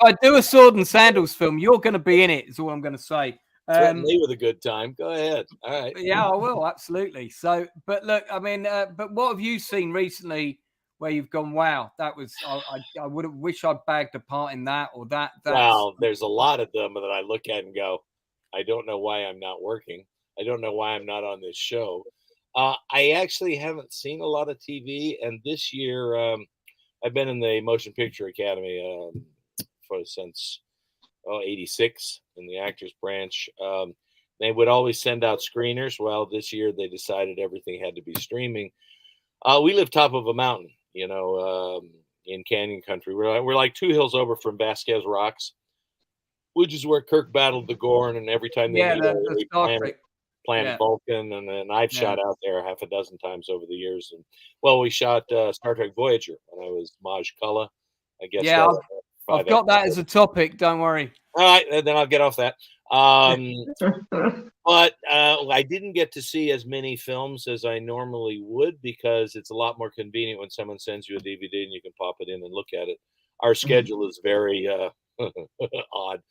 I do a Sword and Sandals film, you're going to be in it. Is all I'm going to say. Threaten me with a good time. Go ahead. All right. Yeah, I will, absolutely. So, but look, I mean, but what have you seen recently where you've gone, wow, that was, I would have wish I'd bagged a part in that or that. Well, there's a lot of them that I look at and go, I don't know why I'm not working. I don't know why I'm not on this show. I actually haven't seen a lot of TV, and this year I've been in the Motion Picture Academy since '86 in the actors branch. They would always send out screeners. Well, this year they decided everything had to be streaming. We live top of a mountain, in Canyon Country. We're like 2 hills over from Vasquez Rocks, which is where Kirk battled the Gorn, and every time they meet the planet Vulcan, and then I've shot out there half a dozen times over the years. And well, we shot Star Trek Voyager when I was Maj Cullah. I guess. Yeah, I've got that as a topic. Don't worry. All right, then I'll get off that. But I didn't get to see as many films as I normally would because it's a lot more convenient when someone sends you a DVD and you can pop it in and look at it. Our schedule is very odd.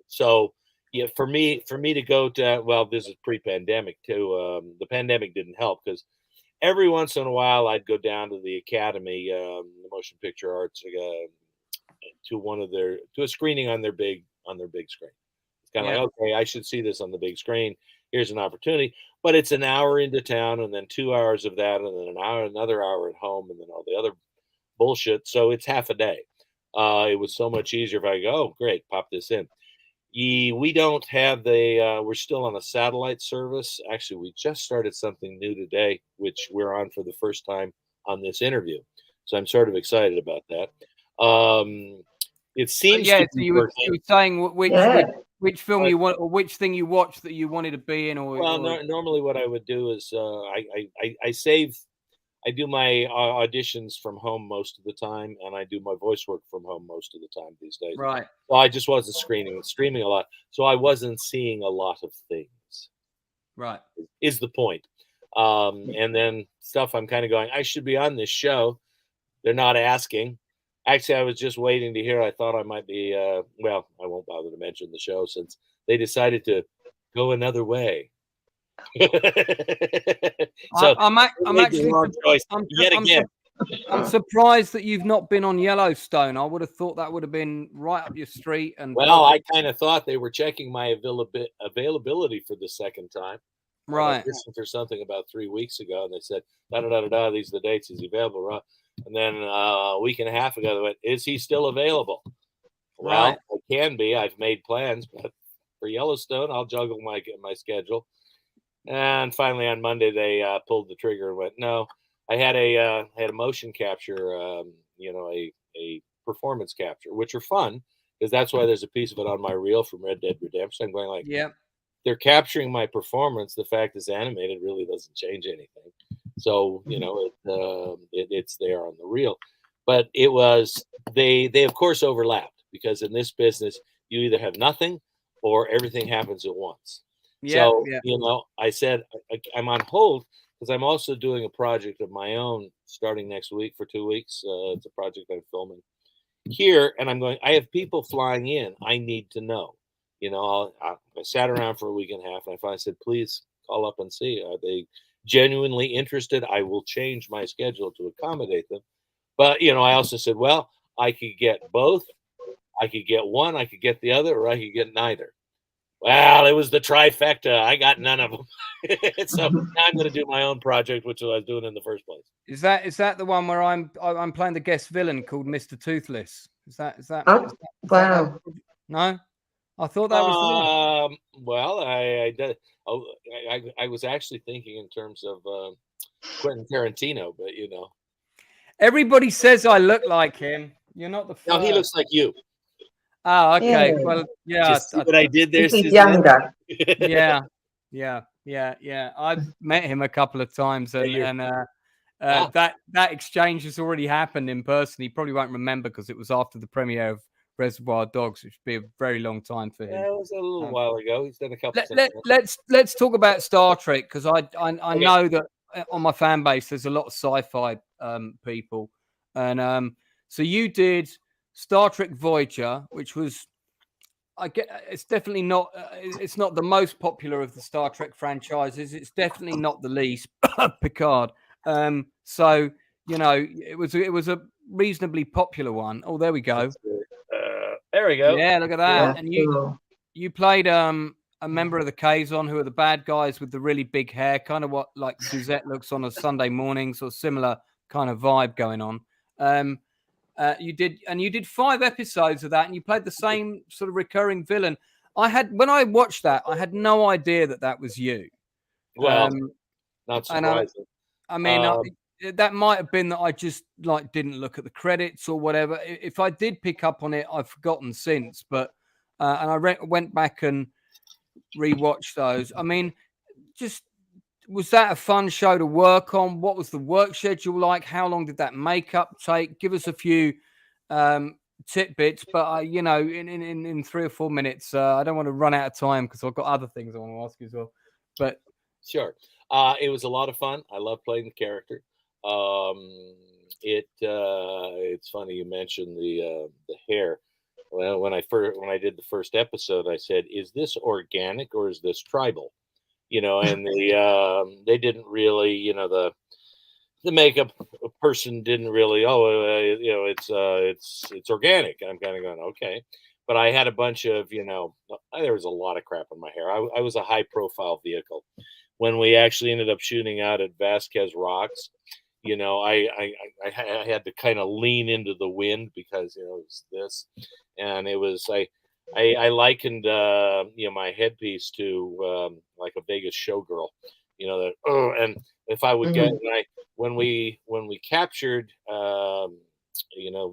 So yeah, for me to go to, well, this is pre-pandemic too. The pandemic didn't help because every once in a while I'd go down to the Academy, the Motion Picture Arts, to a screening on their big screen. It's kind of like, okay, I should see this on the big screen. Here's an opportunity, but it's an hour into town and then 2 hours of that, and then another hour at home, and then all the other bullshit. So it's half a day. It was so much easier if I go, oh, great, pop this in. We don't have we're still on a satellite service. Actually, we just started something new today, which we're on for the first time on this interview. So I'm sort of excited about that. It seems so you were saying which film you want, or which thing you watched that you wanted to be in, or normally what I would do is I do my auditions from home most of the time, and I do my voice work from home most of the time these days. Right. So I just wasn't streaming a lot, so I wasn't seeing a lot of things. Right. Is the point. And then stuff I'm kind of going, I should be on this show. They're not asking. Actually, I was just waiting to hear. I thought I might be, well, I won't bother to mention the show since they decided to go another way. So I'm actually I'm surprised that you've not been on Yellowstone. I would have thought that would have been right up your street. And well, I kind of thought they were checking my availability for the second time. Right. I listened for something about 3 weeks ago, and they said, da-da-da-da-da, these are the dates. Is he available? Right. And then a week and a half ago, they went, is he still available? Well, right. I can be. I've made plans, but for Yellowstone, I'll juggle my schedule. And finally, on Monday, they pulled the trigger and went, no. I had a motion capture, a performance capture, which are fun because that's why there's a piece of it on my reel from Red Dead Redemption. I'm going like, yeah, they're capturing my performance. The fact it's animated really doesn't change anything. So, it's there on the reel. But it was, they of course overlapped because in this business, you either have nothing or everything happens at once. Yeah, so, I said, I'm on hold because I'm also doing a project of my own starting next week for 2 weeks. It's a project I'm filming here. And I'm going, I have people flying in. I need to know. I sat around for a week and a half and I finally said, please call up and see. Are they genuinely interested? I will change my schedule to accommodate them. But, I also said, well, I could get both. I could get one. I could get the other, or I could get neither. Well, it was the trifecta. I got none of them. So now I'm going to do my own project, which I was doing in the first place. Is that the one where I'm playing the guest villain called Mr. Toothless? Is that? Oh, wow. No, I thought that was. Well, I did. I was actually thinking in terms of Quentin Tarantino, but everybody says I look like him. You're not the first. No, he looks like you. Oh, okay. Yeah. Well, yeah. What I did there. He's younger. Yeah. I've met him a couple of times, and that exchange has already happened in person. He probably won't remember because it was after the premiere of Reservoir Dogs, which would be a very long time for him. Yeah, it was a little while ago. He's done a couple. Let's talk about Star Trek because I know that on my fan base there's a lot of sci-fi people, and so you did Star Trek Voyager, which was, I get it's definitely not. It's not the most popular of the Star Trek franchises. It's definitely not the least. Picard. So it was a reasonably popular one. Oh, there we go. There we go. Yeah, look at that. Yeah, And cool. you played a member of the Kazon, who are the bad guys with the really big hair, kind of what like Suzette looks on a Sunday morning, so similar kind of vibe going on. You did 5 episodes of that, and you played the same sort of recurring villain. When I watched that, I had no idea that was you. Well, not and surprising. I mean, that might have been that I just like didn't look at the credits or whatever. If I did pick up on it, I've forgotten since. But and I went back and rewatched those. I mean, just was that a fun show to work on? What was the work schedule like? How long did that makeup take? Give us a few tidbits, but in 3 or 4 minutes, I don't want to run out of time because I've got other things I want to ask you as well. But sure, it was a lot of fun. I love playing the character. It's funny you mentioned the hair. Well, when I did the first episode, I said, "Is this organic or is this tribal?" And they didn't really, the makeup person didn't really. It's organic. I'm kind of going, okay, but I had a bunch of, there was a lot of crap in my hair. I was a high profile vehicle when we actually ended up shooting out at Vasquez Rocks. I had to kind of lean into the wind because it was this, and it was I likened my headpiece to like a Vegas showgirl, and if I would get when we captured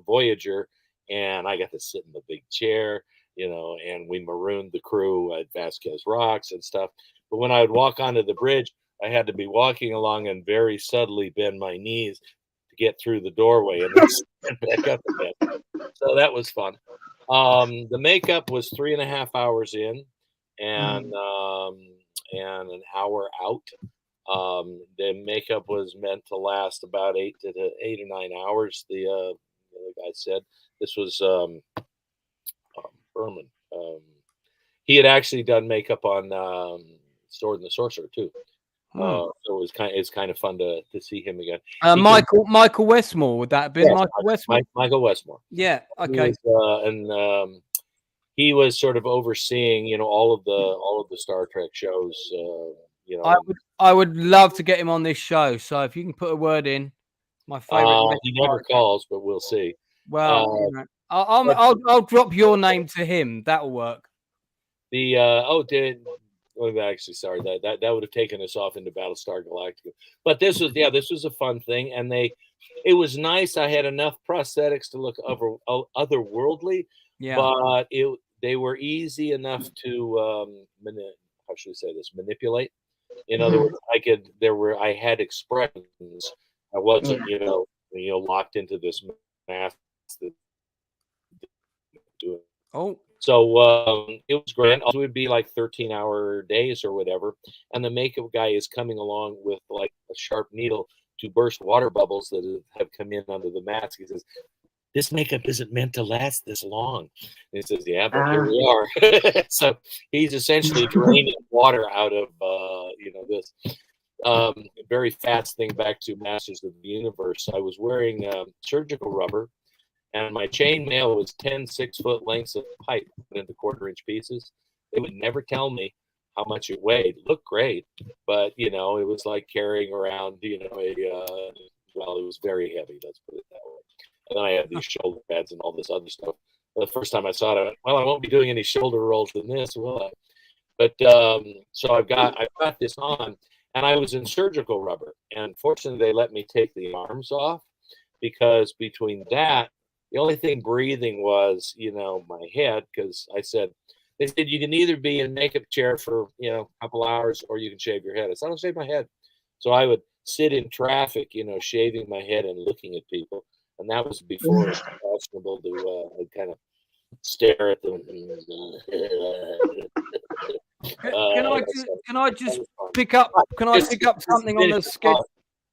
Voyager, and I got to sit in the big chair, and we marooned the crew at Vasquez Rocks and stuff. But when I would walk onto the bridge, I had to be walking along and very subtly bend my knees to get through the doorway and then stand back up again. So that was fun. The makeup was 3.5 hours in and an hour out. The makeup was meant to last about 8 or 9 hours. The guy said this was Berman. He had actually done makeup on Sword and the Sorcerer too. So it's kind of fun to see him again. Michael Westmore, would that have been Michael Westmore? Michael Westmore. Yeah. Okay. He was sort of overseeing, all of the Star Trek shows. I would love to get him on this show. So if you can put a word in, my favorite. He never calls, but we'll see. Well, I'll drop your name to him. That'll work. Actually, sorry, that would have taken us off into Battlestar Galactica. But this was a fun thing, and it was nice. I had enough prosthetics to look otherworldly, but they were easy enough to how should I say this? Manipulate. In other words, I had expressions. I wasn't, locked into this mask. So it was great. Also, it would be like 13-hour days or whatever. And the makeup guy is coming along with like a sharp needle to burst water bubbles that have come in under the mask. He says, "This makeup isn't meant to last this long." And he says, "Yeah, but here we are." So he's essentially draining water out of, this. Very fast thing back to Masters of the Universe. I was wearing surgical rubber. And my chainmail was 10 6-foot lengths of pipe put into 1/4-inch pieces. They would never tell me how much it weighed. It looked great, but it was like carrying around, it was very heavy. Let's put it that way. And then I had these shoulder pads and all this other stuff. The first time I saw it, I went, well, I won't be doing any shoulder rolls in this, will I? But so I've got this on, and I was in surgical rubber. And fortunately, they let me take the arms off because between that. The only thing breathing was, my head, because they said you can either be in makeup chair for, a couple hours or you can shave your head. I said, I'll shave my head. So I would sit in traffic, shaving my head and looking at people. And that was before it was fashionable to kind of stare at them. Can I just pick up something on the schedule?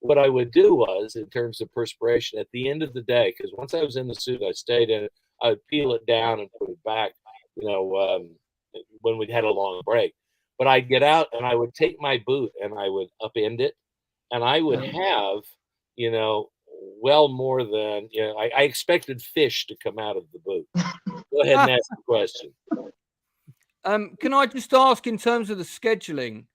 What I would do was, in terms of perspiration, at the end of the day, because once I was in the suit, I stayed in it, I would peel it down and put it back. when we'd had a long break. But I'd get out and I would take my boot and I would upend it, and I would have, well more than, I expected fish to come out of the boot. Go ahead and ask the question. Can I just ask, in terms of the scheduling,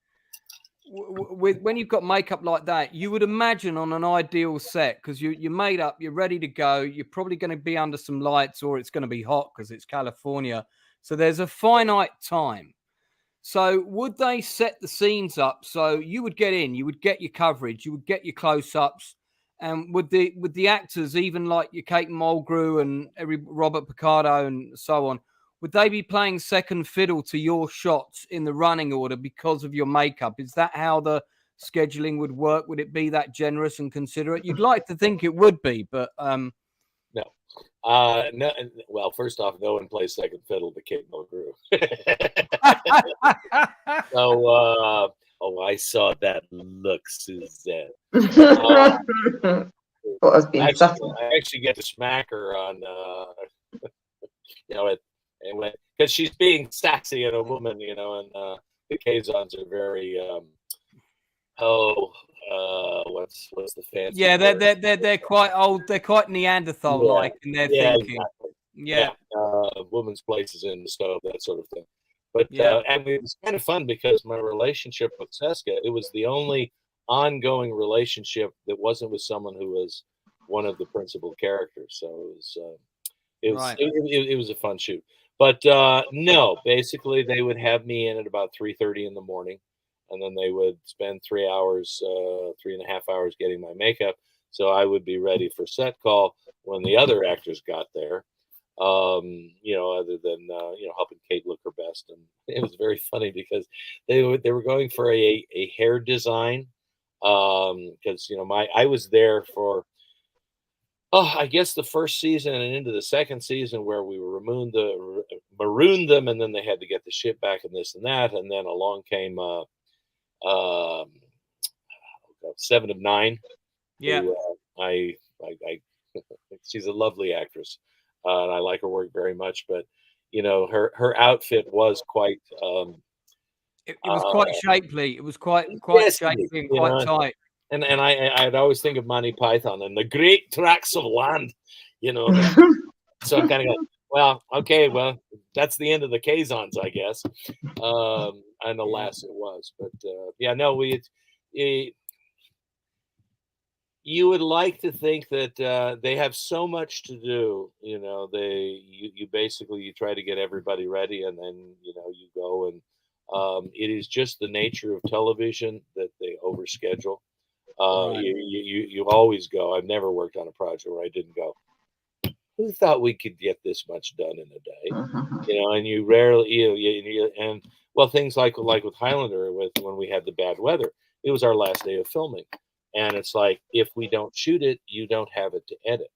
with when you've got makeup like that, you would imagine on an ideal set, because you're made up, you're ready to go, you're probably going to be under some lights, or it's going to be hot because it's California. So there's a finite time. So would they set the scenes up so you would get in, you would get your coverage, you would get your close-ups, and would the actors, even like your Kate Mulgrew and Robert Picardo and so on, would they be playing second fiddle to your shots in the running order because of your makeup? Is that how the scheduling would work? Would it be that generous and considerate? You'd like to think it would be, but no. No. Well, first off, no one plays second fiddle to Kate Mulgrew. So, I saw that look, Suzanne. I actually get to smack her on, because she's being sassy and a woman, and the Kazons are very, what's the fancy? Yeah, they're quite old. They're quite Neanderthal-like in their thinking. Exactly. Yeah. Woman's place is in the stove, that sort of thing. But and it was kind of fun because my relationship with Seska, it was the only ongoing relationship that wasn't with someone who was one of the principal characters. So it was a fun shoot. But no, basically they would have me in at about 3:30 in the morning, and then they would spend 3 hours, 3.5 hours getting my makeup. So I would be ready for set call when the other actors got there. Other than helping Kate look her best, and it was very funny because they were going for a hair design, because I was there for I guess the first season and into the second season where we marooned them, and then they had to get the ship back and this and that, and then along came 7 of 9. Yeah, who, I she's a lovely actress. And I like her work very much, but her outfit was quite. It was quite shapely. It was quite shapely and quite tight. And I'd always think of Monty Python and the great tracts of land, So I'm kind of going, well, okay, well, that's the end of the Kazons, I guess. And alas, it was. But you would like to think that they have so much to do, you basically, you try to get everybody ready, and then, you go, and it is just the nature of television that they overschedule. Right. You always go. I've never worked on a project where I didn't go, who thought we could get this much done in a day? And you rarely, and well, things like with Highlander, when we had the bad weather, it was our last day of filming. And it's like, if we don't shoot it, you don't have it to edit.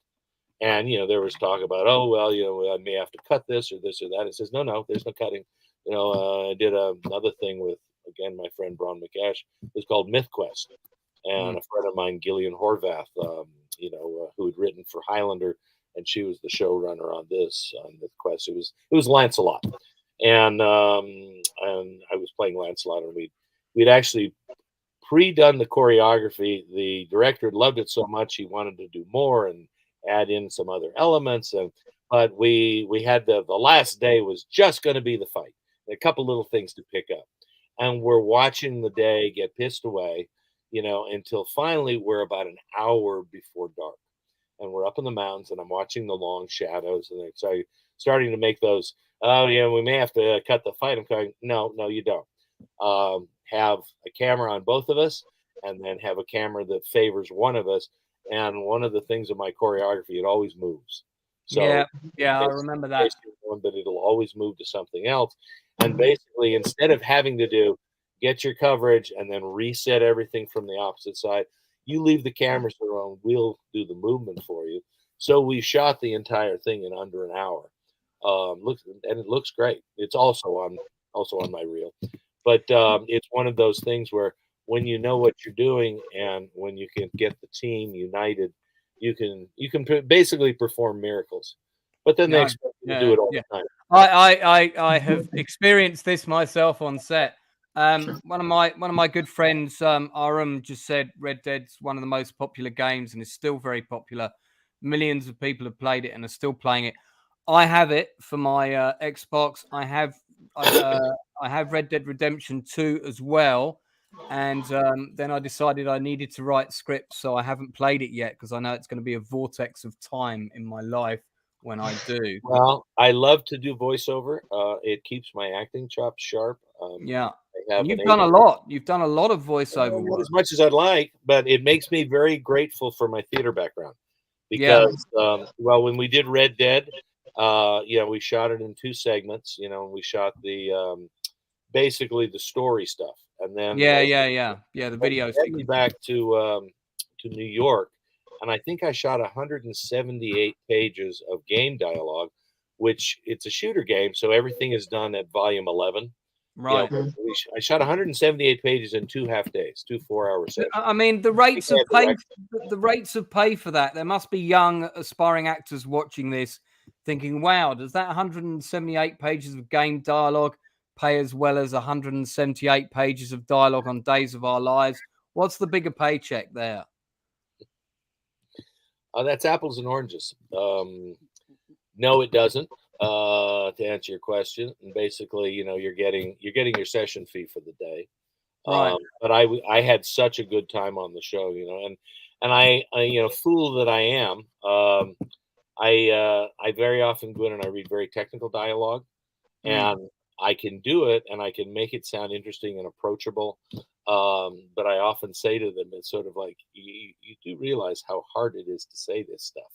And, there was talk about, I may have to cut this or this or that. It says, no, there's no cutting. I did another thing with, again, my friend Bron McAsh. It was called Myth Quest. And a friend of mine, Gillian Horvath, who had written for Highlander, and she was the showrunner on Myth Quest. It was Lancelot. And I was playing Lancelot, and we'd actually pre-done the choreography. The director had loved it so much he wanted to do more and add in some other elements. But we had the last day was just going to be the fight. A couple little things to pick up, and we're watching the day get pissed away, until finally we're about an hour before dark, and we're up in the mountains, and I'm watching the long shadows, and it's starting to make those. Oh yeah, we may have to cut the fight. I'm going, no, you don't. Have a camera on both of us, and then have a camera that favors one of us. And one of the things of my choreography, it always moves. So yeah, I remember that. But it'll always move to something else. And basically, instead of having to get your coverage and then reset everything from the opposite side, you leave the cameras alone. We'll do the movement for you. So we shot the entire thing in under an hour. It looks great. It's also on my reel. But it's one of those things where when you know what you're doing and when you can get the team united, you can basically perform miracles. But then they expect We do it all the time. I have experienced this myself on set. One of my good friends, Aram, just said Red Dead's one of the most popular games and is still very popular. Millions of people have played it and are still playing it. I have it for my Xbox. I have Red Dead Redemption 2 as well. And then I decided I needed to write scripts, so I haven't played it yet because I know it's going to be a vortex of time in my life when I do. Well, I love to do voiceover. It keeps my acting chops sharp. Yeah. I have And you've an done a agent. lot. You've done a lot of voiceover Not work. as much as I'd like, but it makes me very grateful for my theater background Yeah. because, well, when we did Red Dead, we shot it in 2 segments. We shot the basically the story stuff, and then Yeah. The video they sent me sequence. back to New York, and I think I shot 178 pages of game dialogue, which it's a shooter game, so everything is done at volume 11. Right. I shot 178 pages in 2 half days, 2 4-hour sessions. I mean, the rates of pay for that. There must be young aspiring actors watching this, thinking, "Wow, does that 178 pages of game dialogue pay as well as 178 pages of dialogue on Days of Our Lives? What's the bigger paycheck there?" That's apples and oranges. No, it doesn't. To answer your question, and basically, you're getting your session fee for the day. Right. But I had such a good time on the show, and I fool that I am. I very often go in and I read very technical dialogue, and I can do it and I can make it sound interesting and approachable. But I often say to them, it's sort of like you do realize how hard it is to say this stuff.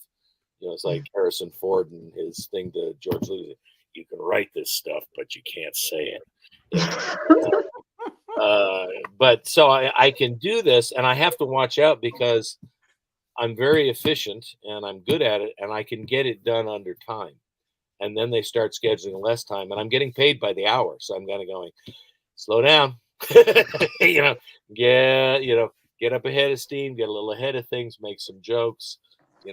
It's like Harrison Ford and his thing to George Lucas. You can write this stuff, but you can't say it. But so I can do this, and I have to watch out because I'm very efficient and I'm good at it, and I can get it done under time. And then they start scheduling less time, and I'm getting paid by the hour, so I'm kind of going, slow down, get up ahead of steam, get a little ahead of things, make some jokes.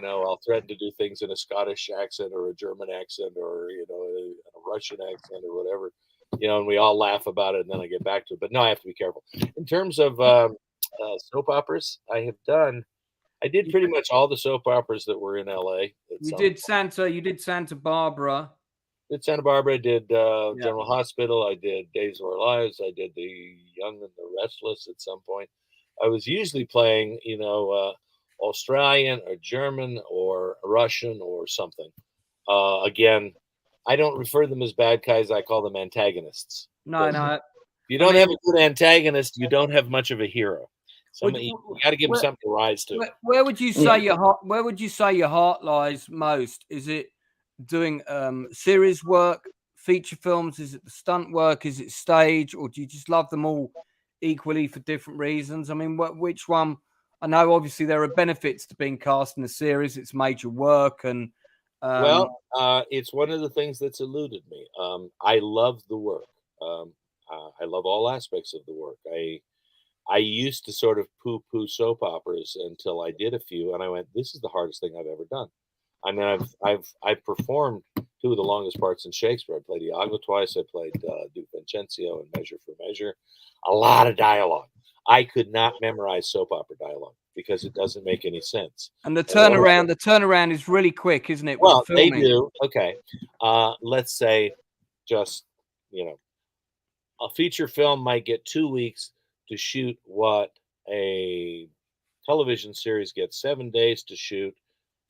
I'll threaten to do things in a Scottish accent or a German accent or a Russian accent or whatever. And we all laugh about it, and then I get back to it. But no, I have to be careful. In terms of soap operas, I did pretty much all the soap operas that were in LA. You did Santa Barbara. Did Santa Barbara, I did General Hospital, I did Days of Our Lives, I did The Young and the Restless at some point. I was usually playing, Australian or German or Russian or something. Again, I don't refer to them as bad guys. I call them antagonists. No. If you don't have a good antagonist, you don't have much of a hero. You got to give them something to rise to. Where would you say your heart lies most? Is it doing series work, feature films? Is it the stunt work? Is it stage? Or do you just love them all equally for different reasons? I mean, which one? I know obviously there are benefits to being cast in a series. It's major work and it's one of the things that's eluded me. I love the work. I love all aspects of the work. I used to sort of poo-poo soap operas until I did a few, and I went, "This is the hardest thing I've ever done." I mean, I've performed 2 of the longest parts in Shakespeare. I played Iago twice. I played Duke Vincenzo in Measure for Measure. A lot of dialogue. I could not memorize soap opera dialogue because it doesn't make any sense. And the turnaround is really quick, isn't it? Well, they do. Okay. Let's say just, a feature film might get 2 weeks to shoot what a television series gets 7 days to shoot,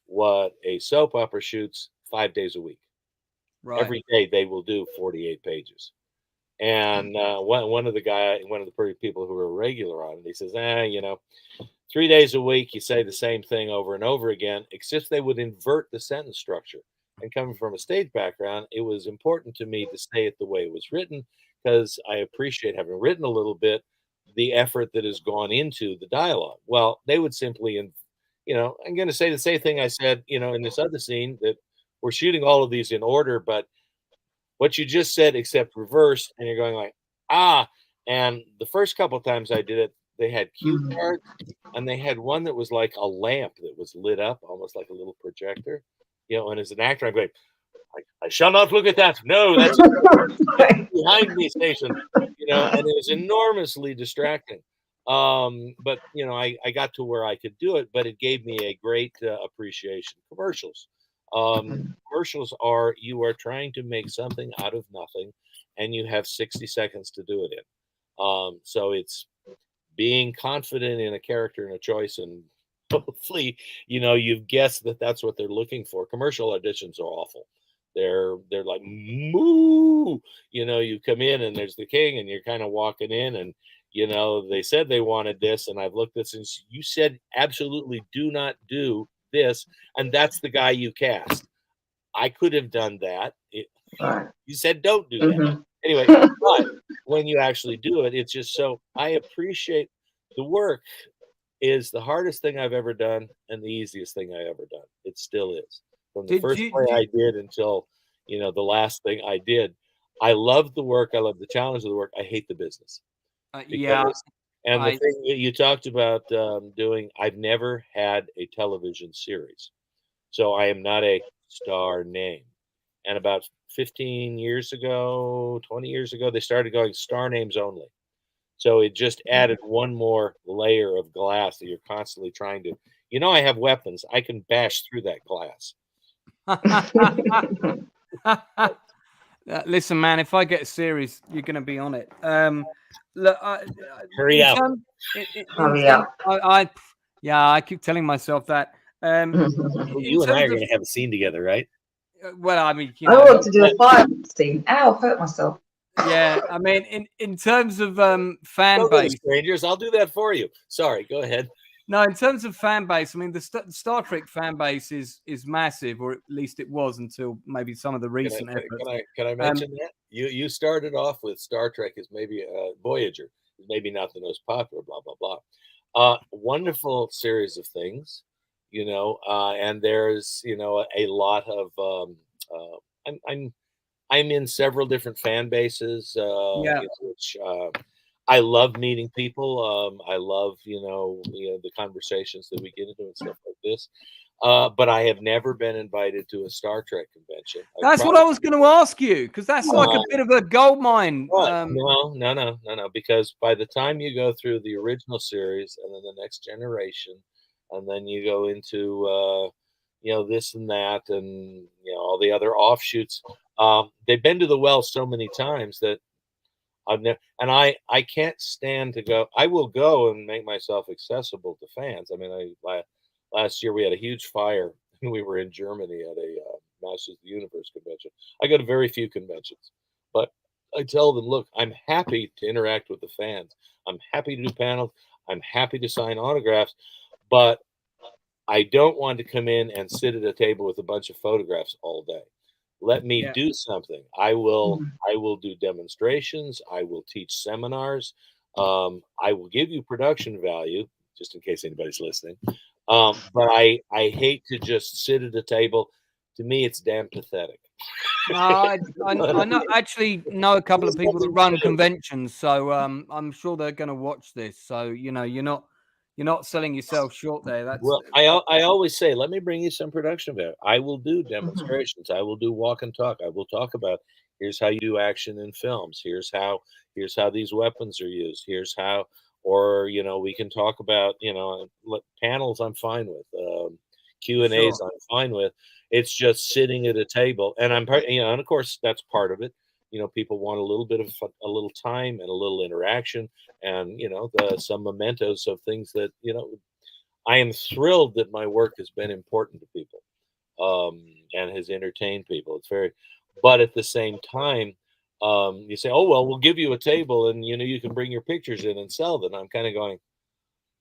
what a soap opera shoots 5 days a week. Right. Every day they will do 48 pages. And one of the people who are regular on it, he says, 3 days a week, you say the same thing over and over again, except they would invert the sentence structure. And coming from a stage background, it was important to me to say it the way it was written, because I appreciate, having written a little bit, the effort that has gone into the dialogue. Well, they would simply, I'm going to say the same thing I said, in this other scene, that we're shooting all of these in order, but what you just said, except reversed, and you're going like, and the first couple of times I did it, they had cue cards, and they had one that was like a lamp that was lit up, almost like a little projector, and as an actor, I'm going, I shall not look at that. No, that's behind me station, you know, and it was enormously distracting. But you know, I got to where I could do it, but it gave me a great appreciation. Commercials. Commercials are, you are trying to make something out of nothing, and you have 60 seconds to do it in. So it's being confident in a character and a choice, and hopefully, you know, you've guessed that that's what they're looking for. Commercial auditions are awful. They're like moo, you know. You come in and there's the king, and you're kind of walking in, and you know they said they wanted this, and I've looked at this, and you said absolutely do not do this, and that's the guy you cast. I could have done that. You said don't do that. Anyway, but when you actually do it, it's just so, I appreciate the work is the hardest thing I've ever done and the easiest thing I ever done. It still is. From the first play I did until, you know, the last thing I did. I love the work. I love the challenge of the work. I hate the business. Yeah. And the thing that you talked about doing, I've never had a television series. So I am not a star name. And about 15 years ago, 20 years ago, they started going star names only. So it just added one more layer of glass that you're constantly trying to, you know, I have weapons. I can bash through that glass. Listen, man, if I get a series, you're going to be on it. Look, hurry up. Hurry up. I keep telling myself that. You and I are going to have a scene together, right? Well, I mean, you I know, want to do a fire scene. Ow, hurt myself. Yeah, I mean, in terms of fan Don't base, strangers, I'll do that for you. Sorry, go ahead. No, in terms of fan base, I mean, the Star Trek fan base is massive, or at least it was until maybe some of the recent efforts. Can I mention that you started off with Star Trek as maybe Voyager, maybe not the most popular, blah blah blah. Wonderful series of things, you know, and there's, you know, a lot of I'm in several different fan bases, which I love meeting people. I love, you know, the conversations that we get into and stuff like this. But I have never been invited to a Star Trek convention. That's what I was going to ask you, because that's like a bit of a gold mine. No. Because by the time you go through the original series and then the next generation, and then you go into, you know, this and that, and you know all the other offshoots, they've been to the well so many times that I've never, and I can't stand to go. I will go and make myself accessible to fans. I mean, last year we had a huge fire and we were in Germany at a Masters of the Universe convention. I go to very few conventions, but I tell them, look, I'm happy to interact with the fans. I'm happy to do panels. I'm happy to sign autographs, but I don't want to come in and sit at a table with a bunch of photographs all day. Let me do something. I will do demonstrations. I will teach seminars. I will give you production value, just in case anybody's listening. But I hate to just sit at a table. To me, it's damn pathetic. No, I actually know a couple of people that run conventions, so I'm sure they're going to watch this. So you know, you're not selling yourself short there. That's well, I always say, let me bring you some production value. I will do demonstrations. I will do walk and talk. I will talk about, here's how you do action in films. Here's how these weapons are used. Here's how, or you know, we can talk about, you know, panels. I'm fine with Q&As. I'm fine with. It's just sitting at a table, and I'm, you know, and of course that's part of it. You know, people want a little bit of a little time and a little interaction, and you know, some mementos of things that, you know, I am thrilled that my work has been important to people, and has entertained people. It's very, but at the same time, you say, oh well, we'll give you a table, and you know, you can bring your pictures in and sell them. I'm kind of going,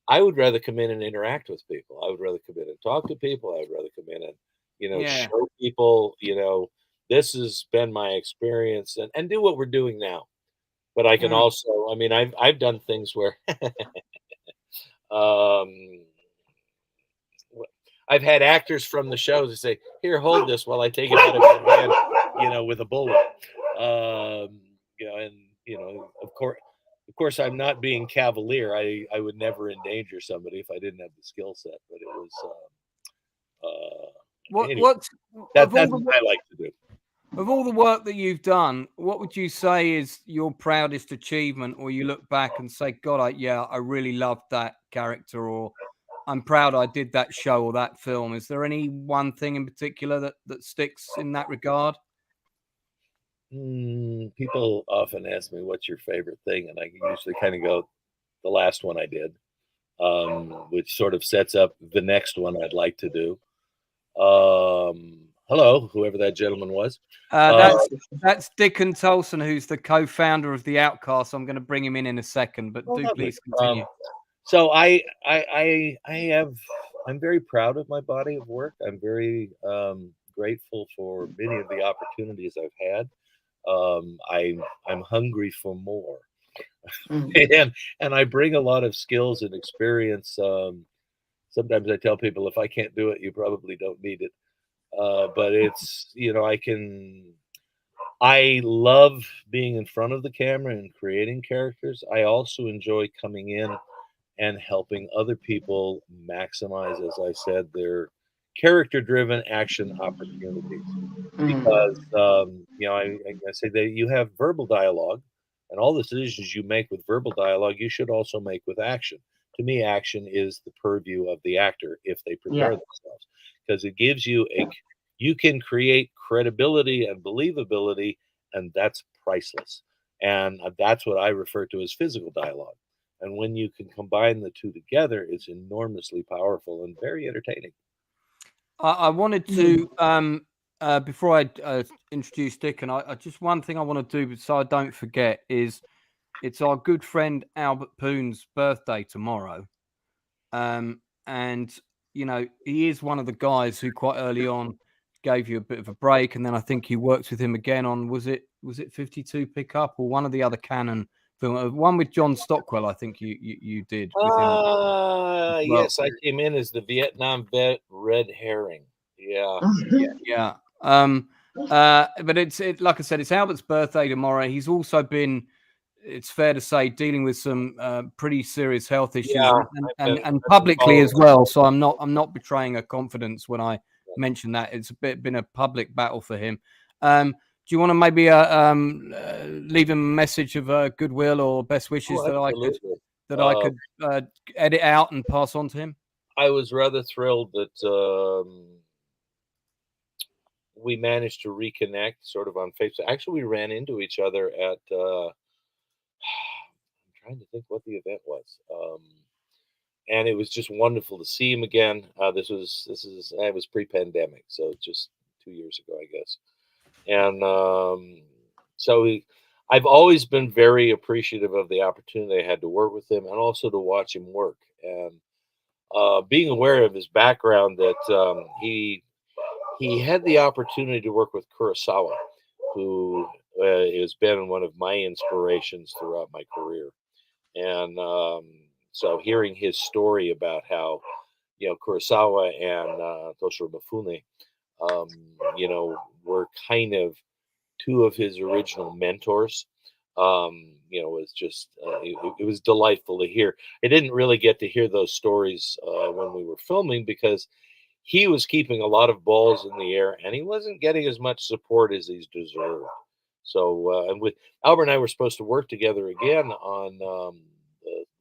I would rather come in and interact with people. I would rather come in and talk to people. I would rather come in and, you know, show people, you know, this has been my experience, and do what we're doing now. But I can also, I mean, I've done things where I've had actors from the shows that say, here, hold this while I take it out of your hand, you know, with a bullet. You know, and you know, of course, I'm not being cavalier. I would never endanger somebody if I didn't have the skill set. But it was anyway, that's what I like to do. Of all the work that you've done, what would you say is your proudest achievement, or you look back and say, God, I really loved that character, or I'm proud I did that show or that film? Is there any one thing in particular that sticks in that regard? People often ask me, what's your favorite thing? And I usually kind of go, the last one I did, which sort of sets up the next one I'd like to do. Hello, whoever that gentleman was. That's Dickon Tolson, who's the co-founder of the Outcasts. I'm going to bring him in a second, but please continue. So I'm very proud of my body of work. I'm very grateful for many of the opportunities I've had. I'm hungry for more, and I bring a lot of skills and experience. Sometimes I tell people, if I can't do it, you probably don't need it. But it's, I love being in front of the camera and creating characters. I also enjoy coming in and helping other people maximize, as I said, their character-driven action opportunities. Because, I say that you have verbal dialogue, and all the decisions you make with verbal dialogue, you should also make with action. To me, action is the purview of the actor if they prepare themselves, because it gives you you can create credibility and believability, and that's priceless. And that's what I refer to as physical dialogue. And when you can combine the two together, it's enormously powerful and very entertaining. I wanted to, before I introduce Dick, and I just one thing I want to do so I don't forget is it's our good friend Albert Pyun's birthday tomorrow. And, he is one of the guys who quite early on gave you a bit of a break. And then I think you worked with him again on, was it 52 Pickup or one of the other Canon film, one with John Stockwell, I think you did with him. Well. Yes, I came in as the Vietnam vet, Red Herring. Yeah. Yeah. But it's like I said, it's Albert's birthday tomorrow. He's also been, it's fair to say, dealing with some pretty serious health issues, and publicly as well. So I'm not betraying a confidence when I mention that. It's been a public battle for him. Do you want to maybe leave him a message of goodwill or best wishes that I could edit out and pass on to him? I was rather thrilled that we managed to reconnect sort of on Facebook. Actually, we ran into each other at I'm trying to think what the event was. And it was just wonderful to see him again. It was pre-pandemic, so just 2 years ago, I guess. And I've always been very appreciative of the opportunity I had to work with him and also to watch him work. And being aware of his background, that he had the opportunity to work with Kurosawa, who has been one of my inspirations throughout my career. And so hearing his story about how, Kurosawa and Toshiro Mifune, were kind of two of his original mentors, was just, it was delightful to hear. I didn't really get to hear those stories when we were filming because he was keeping a lot of balls in the air and he wasn't getting as much support as he's deserved. So, and with Albert and I were supposed to work together again on the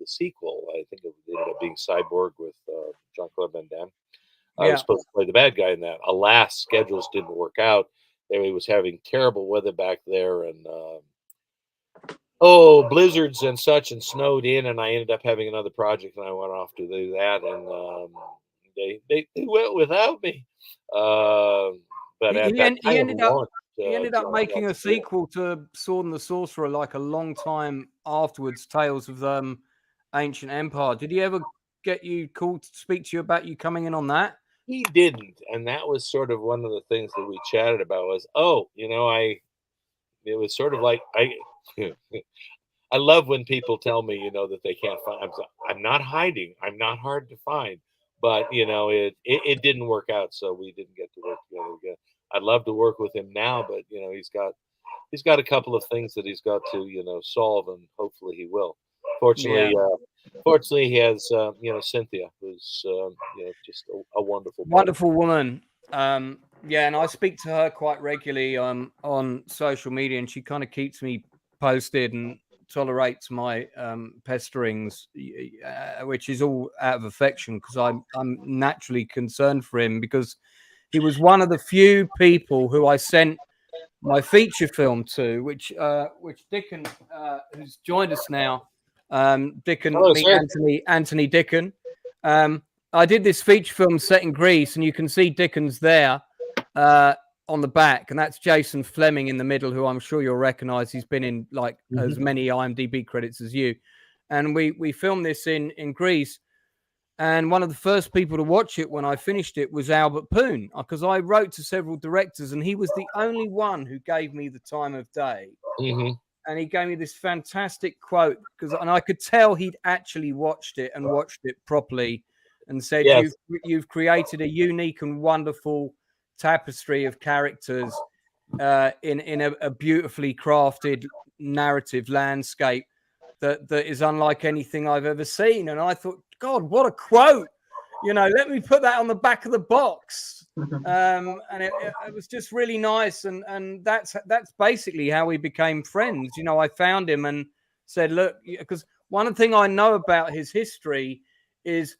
sequel. I think it ended up being Cyborg with Jean-Claude Van Damme. I was supposed to play the bad guy in that. Alas, schedules didn't work out. He was having terrible weather back there, and blizzards and such, and snowed in. And I ended up having another project, and I went off to do that. And they went without me. But he ended up making a sequel to Sword and the Sorcerer, like a long time afterwards. Tales of Ancient Empire. Did he ever get you called to speak to you about you coming in on that? He didn't, and that was sort of one of the things that we chatted about. Was it was sort of like I love when people tell me that they can't find. I'm not hiding. I'm not hard to find, but it didn't work out, so we didn't get to work together again. I'd love to work with him now, but he's got a couple of things that he's got to solve, and hopefully he will. Fortunately, he has Cynthia, who's just a wonderful woman. Yeah, and I speak to her quite regularly on social media, and she kind of keeps me posted and tolerates my pesterings, which is all out of affection because I'm naturally concerned for him because he was one of the few people who I sent my feature film to, which Dickon, who's joined us now, Dickon, Hello, meet sir. Anthony Dickon. I did this feature film set in Greece, and you can see Dickens there on the back, and that's Jason Fleming in the middle, who I'm sure you'll recognize. He's been in like as many IMDb credits as you. And we filmed this in Greece. And one of the first people to watch it when I finished it was Albert Pyun, because I wrote to several directors, and he was the only one who gave me the time of day. And he gave me this fantastic quote, and I could tell he'd actually watched it and watched it properly, and said, Yes. "You've created a unique and wonderful tapestry of characters in a beautifully crafted narrative landscape that is unlike anything I've ever seen." And I thought, God, what a quote! You know, let me put that on the back of the box. And it was just really nice, and that's basically how we became friends. You know, I found him and said, look, because one thing I know about his history is,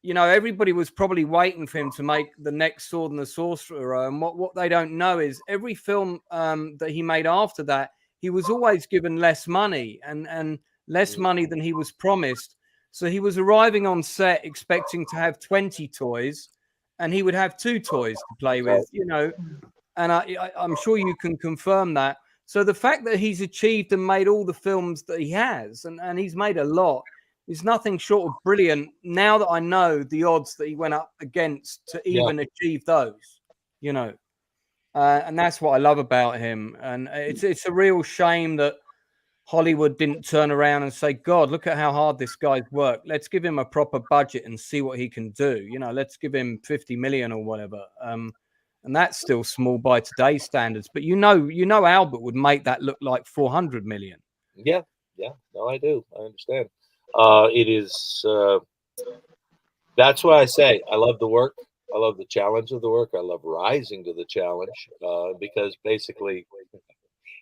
you know, everybody was probably waiting for him to make the next Sword and the Sorcerer, and what they don't know is every film that he made after that, he was always given less money and less money than he was promised. So he was arriving on set expecting to have 20 toys, and he would have 2 toys to play with, you know, and I'm sure you can confirm that. So the fact that he's achieved and made all the films that he has, and he's made a lot, is nothing short of brilliant. Now that I know the odds that he went up against to even achieve those, you know, and that's what I love about him. And it's a real shame that Hollywood didn't turn around and say, God, look at how hard this guy's worked. Let's give him a proper budget and see what he can do. You know, let's give him 50 million or whatever. And that's still small by today's standards. But you know, Albert would make that look like 400 million. Yeah. No, I do. I understand. It is. That's why I say I love the work. I love the challenge of the work. I love rising to the challenge because basically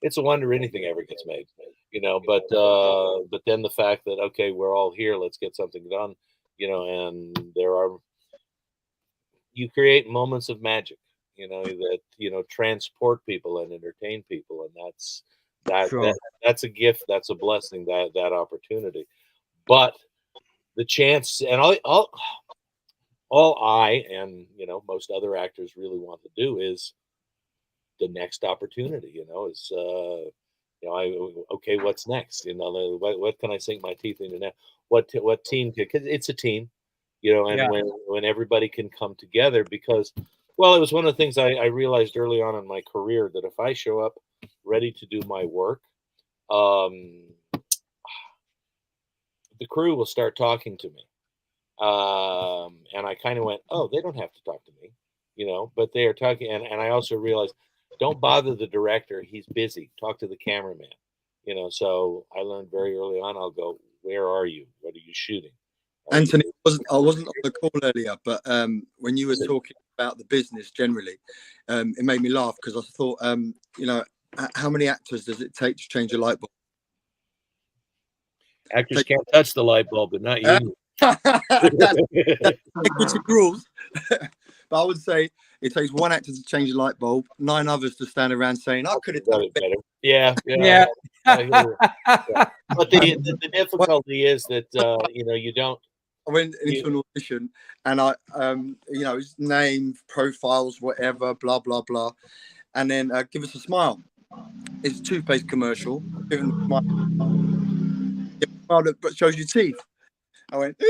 it's a wonder anything ever gets made, you know. But then the fact that okay, we're all here, let's get something done, you know. And you create moments of magic, you know, that transport people and entertain people, and that's a gift, that's a blessing, that opportunity. But the chance, and all I and most other actors really want to do is the next opportunity. Is okay, what's next? What can I sink my teeth into now? What team? Because it's a team, and when everybody can come together, because it was one of the things I realized early on in my career, that if I show up ready to do my work, the crew will start talking to me. And I kind of went, oh, they don't have to talk to me, but they are talking. And I also realized, don't bother the director. He's busy. Talk to the cameraman, so I learned very early on, I'll go, where are you? What are you shooting? Anthony, I wasn't on the call earlier, but when you were talking about the business generally, it made me laugh because I thought, how many actors does it take to change a light bulb? Actors can't touch the light bulb, but not you. That's equity rules. But I would say it takes one actor to change a light bulb, 9 others to stand around saying, I could have done it better. Yeah. But the difficulty is that you don't. I went into an audition and I his name, profiles, whatever, blah blah blah, and then give us a smile. It's a toothpaste commercial. Give them a smile that shows your teeth. I went.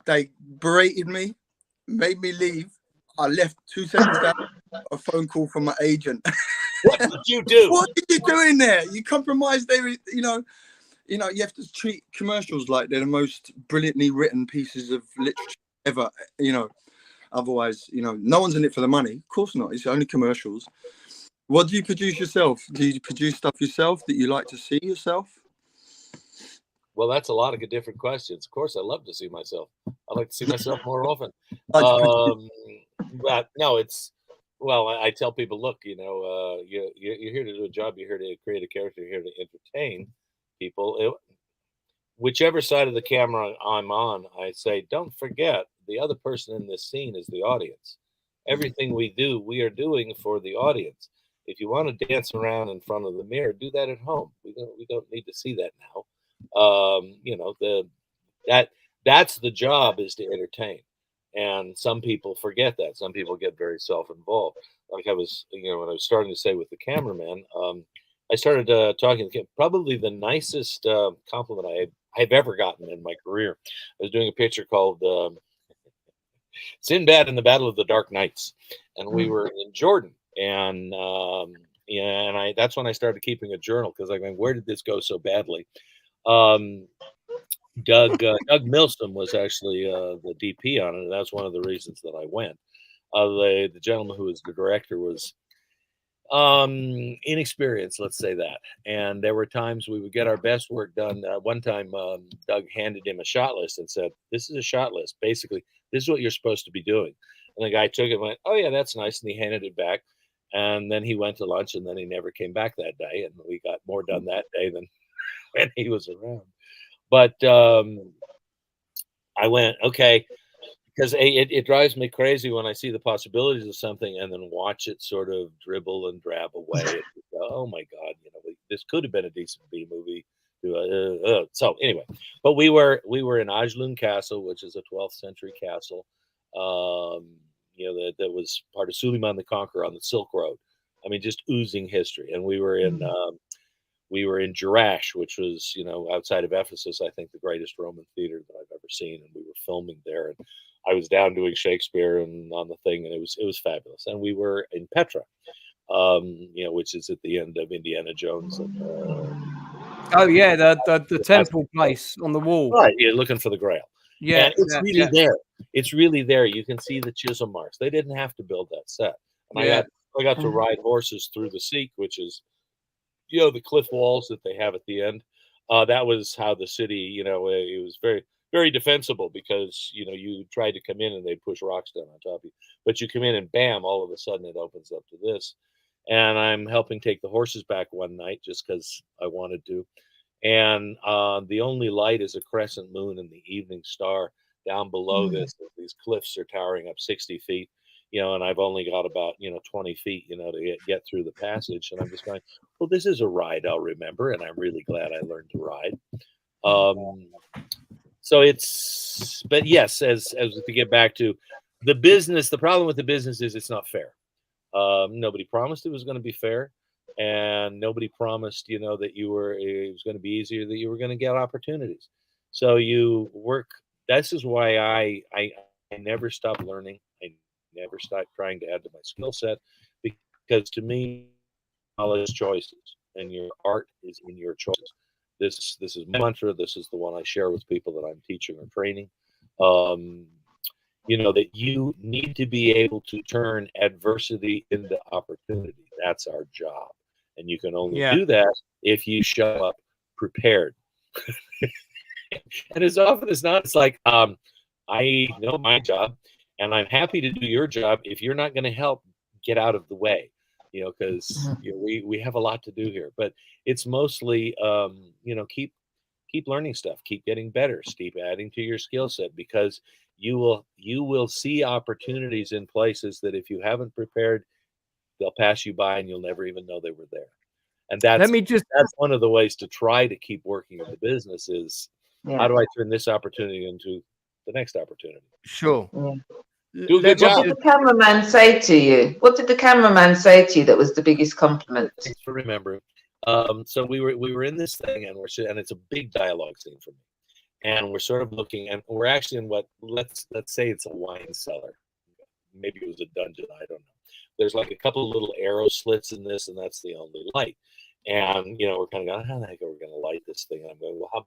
They berated me, made me leave. I left 2 seconds down. A phone call from my agent. What did you do? What did you do in there? You compromised. You have to treat commercials like they're the most brilliantly written pieces of literature ever. Otherwise, no one's in it for the money. Of course not. It's only commercials. What do you produce yourself? Do you produce stuff yourself that you like to see yourself? Well, that's a lot of different questions. Of course, I love to see myself. I like to see myself more often. But no, it's well. I tell people, look, you're here to do a job. You're here to create a character. You're here to entertain people. Whichever side of the camera I'm on, I say, don't forget the other person in this scene is the audience. Everything we do, we are doing for the audience. If you want to dance around in front of the mirror, do that at home. We don't need to see that now. That's the job, is to entertain. And some people forget that. Some people get very self-involved. Like I was, when I was starting to say with the cameraman, I started talking. Probably the nicest compliment I've ever gotten in my career. I was doing a picture called Sinbad and the Battle of the Dark Knights, and we were in Jordan. And that's when I started keeping a journal, because I mean, where did this go so badly? Doug Milsom was actually the DP on it, and that's one of the reasons that I went. The gentleman who was the director was inexperienced, let's say that. And there were times we would get our best work done. One time, Doug handed him a shot list and said, "This is a shot list. Basically, this is what you're supposed to be doing." And the guy took it and went, "Oh yeah, that's nice," and he handed it back. And then he went to lunch, and then he never came back that day. And we got more done that day than when he was around. But I went, okay, because it drives me crazy when I see the possibilities of something and then watch it sort of dribble and drab away. And go, oh my God, this could have been a decent B movie. So anyway, but we were in Ajlun Castle, which is a 12th century castle. That was part of Suleiman the Conqueror on the Silk Road. I mean, just oozing history. And we were in Jerash, which was, outside of Ephesus, I think the greatest Roman theater that I've ever seen. And we were filming there. And I was down doing Shakespeare and on the thing, and it was fabulous. And we were in Petra, which is at the end of Indiana Jones. And, oh yeah, the temple place on the wall. Right, you're looking for the Grail. Yeah, and it's really there. It's really there. You can see the chisel marks. They didn't have to build that set. And I got to ride horses through the Seek, which is, the cliff walls that they have at the end. That was how the city, it was very, very defensible, because, you tried to come in and they'd push rocks down on top of you. But you come in and bam, all of a sudden it opens up to this. And I'm helping take the horses back one night just because I wanted to. And the only light is a crescent moon and the evening star down below this. These cliffs are towering up 60 feet, and I've only got about, 20 feet, to get through the passage. And I'm just going, well, this is a ride I'll remember. And I'm really glad I learned to ride. But yes, as to get back to the business, the problem with the business is it's not fair. Nobody promised it was going to be fair. And nobody promised, that it was going to be easier, that you were going to get opportunities. So you work. This is why I never stop learning. I never stop trying to add to my skill set, because to me, knowledge choices, and your art is in your choices. This is my mantra. This is the one I share with people that I'm teaching or training. That you need to be able to turn adversity into opportunity. That's our job. And you can only do that if you show up prepared. And as often as not, it's like, I know my job, and I'm happy to do your job. If you're not going to help, get out of the way, because we have a lot to do here. But it's mostly, keep learning stuff, keep getting better, keep adding to your skill set, because you will see opportunities in places that if you haven't prepared, they'll pass you by and you'll never even know they were there. And that's one of the ways to try to keep working in the business is, how do I turn this opportunity into the next opportunity? Sure. Do a good job. What did the cameraman say to you? What did the cameraman say to you that was the biggest compliment? Thanks for remembering. So we were in this thing, and it's a big dialogue scene for me. And we're sort of looking, and we're actually in what, let's say it's a wine cellar. Maybe it was a dungeon, I don't know. There's like a couple of little arrow slits in this, and that's the only light. And we're kind of going, how the heck are we going to light this thing? And I'm going, well, how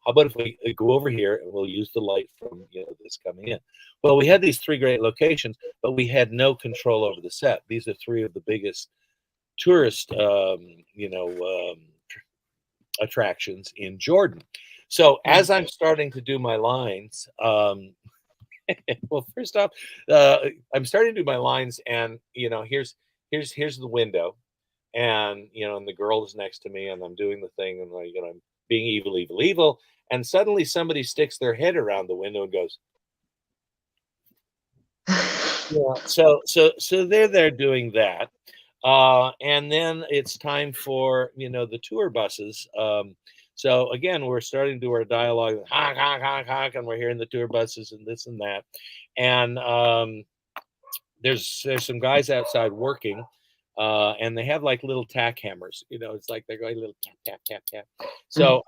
about if we go over here and we'll use the light from this coming in? Well, we had these 3 great locations, but we had no control over the set. These are 3 of the biggest tourist attractions in Jordan. So as I'm starting to do my lines, Well, first off, I'm starting to do my lines, and here's the window, and and the girl is next to me, and I'm doing the thing, and I'm being evil, evil, evil, and suddenly somebody sticks their head around the window and goes, yeah. So they're there doing that, and then it's time for the tour buses. So again, we're starting to do our dialogue, honk, honk, honk, honk, and we're hearing the tour buses and this and that, and there's some guys outside working, and they have like little tack hammers. It's like they're going little tap tap tap tap. So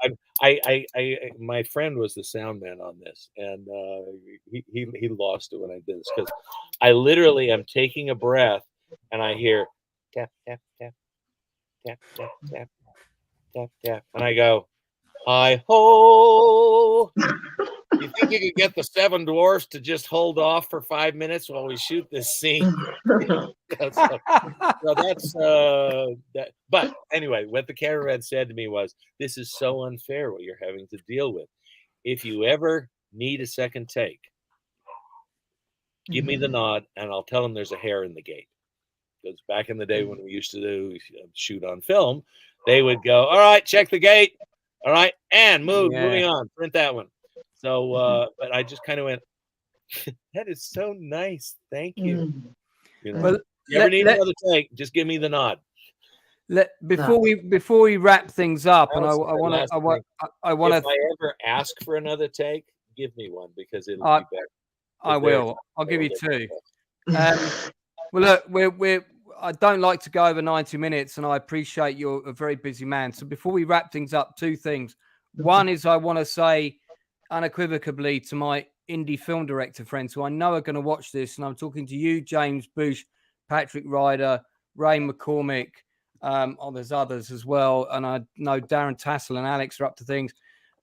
my friend was the sound man on this, and he lost it when I did this because I literally am taking a breath, and I hear tap tap tap tap tap tap tap tap, and I go, hi ho. You think you could get the seven dwarfs to just hold off for 5 minutes while we shoot this scene? so that's that. But anyway, what the cameraman said to me was, "This is so unfair what you're having to deal with. If you ever need a second take, give me the nod, and I'll tell them there's a hair in the gate." Because back in the day when we used to do shoot on film, they would go, "All right, check the gate. All right, and moving on, print that one." So, but I just kind of went, "That is so nice, thank you." Well, you ever need another take? Just give me the nod. Before we wrap things up, and I want to. If I ever ask for another take, give me one because it'll be better. I will. I'll give you two. Well, look, I don't like to go over 90 minutes, and I appreciate you're a very busy man. So before we wrap things up, two things. One is I want to say unequivocally to my indie film director friends who I know are going to watch this, and I'm talking to you, James Bush, Patrick Ryder, Ray McCormick. There's others as well, and I know Darren Tassel and Alex are up to things.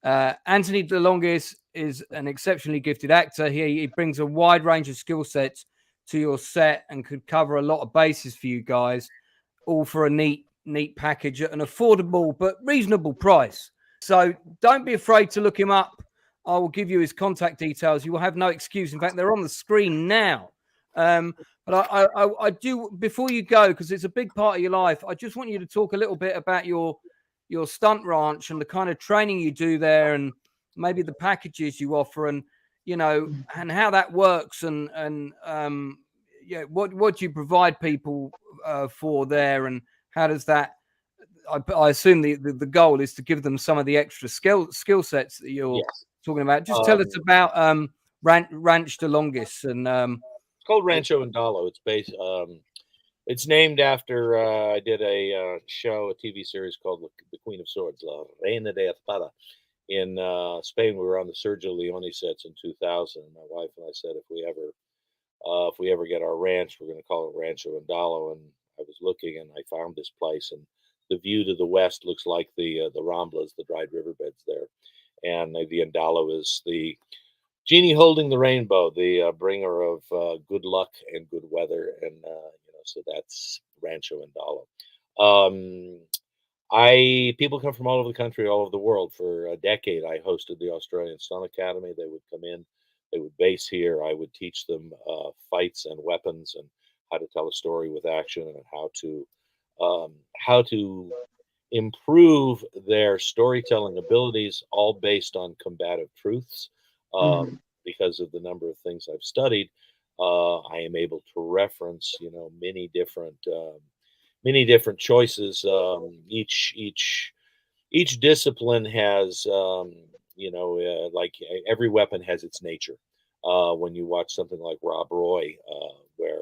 Anthony De Longis is an exceptionally gifted actor. He brings a wide range of skill sets to your set and could cover a lot of bases for you guys, all for a neat package at an affordable but reasonable price. So don't be afraid to look him up. I will give you his contact details. You will have no excuse. In fact, they're on the screen now. But I do, before you go, because it's a big part of your life, I just want you to talk a little bit about your stunt ranch and the kind of training you do there, and maybe the packages you offer, and and how that works, and what you provide people for there, and how does that? I assume the goal is to give them some of the extra skill sets that you're talking about. Just tell us about Ranch De Longis, and it's called Rancho Indalo. It's based. It's named after I did a show, a TV series called The Queen of Swords, La Reina de Espada. In Spain, we were on the Sergio Leone sets in 2000. And my wife and I said, if we ever get our ranch, we're going to call it Rancho Indalo. And I was looking, and I found this place, and the view to the west looks like the Ramblas, the dried riverbeds there, and the Indalo is the genie holding the rainbow, the bringer of good luck and good weather, and so that's Rancho Indalo. People come from all over the country, all over the world. For a decade, I hosted the Australian Stunt Academy. They would come in, they would base here. I would teach them fights and weapons, and how to tell a story with action, and how to improve their storytelling abilities, all based on combative truths. Because of the number of things I've studied, I am able to reference, many different choices. Each discipline has, like every weapon has its nature. When you watch something like Rob Roy, where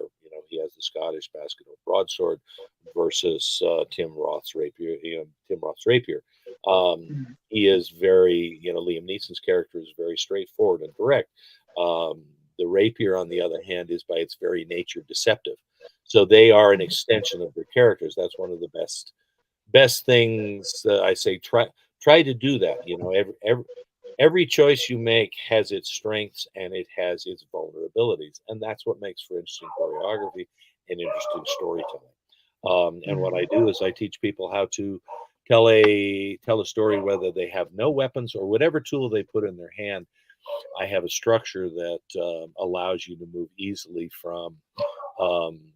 he has the Scottish basket of broadsword versus Tim Roth's rapier. He is very, Liam Neeson's character is very straightforward and direct. The rapier, on the other hand, is by its very nature deceptive. So they are an extension of their characters. That's one of the best things I say. Try to do that. Every choice you make has its strengths and it has its vulnerabilities, and that's what makes for interesting choreography and interesting storytelling. And what I do is I teach people how to tell a story, whether they have no weapons or whatever tool they put in their hand. I have a structure that allows you to move easily from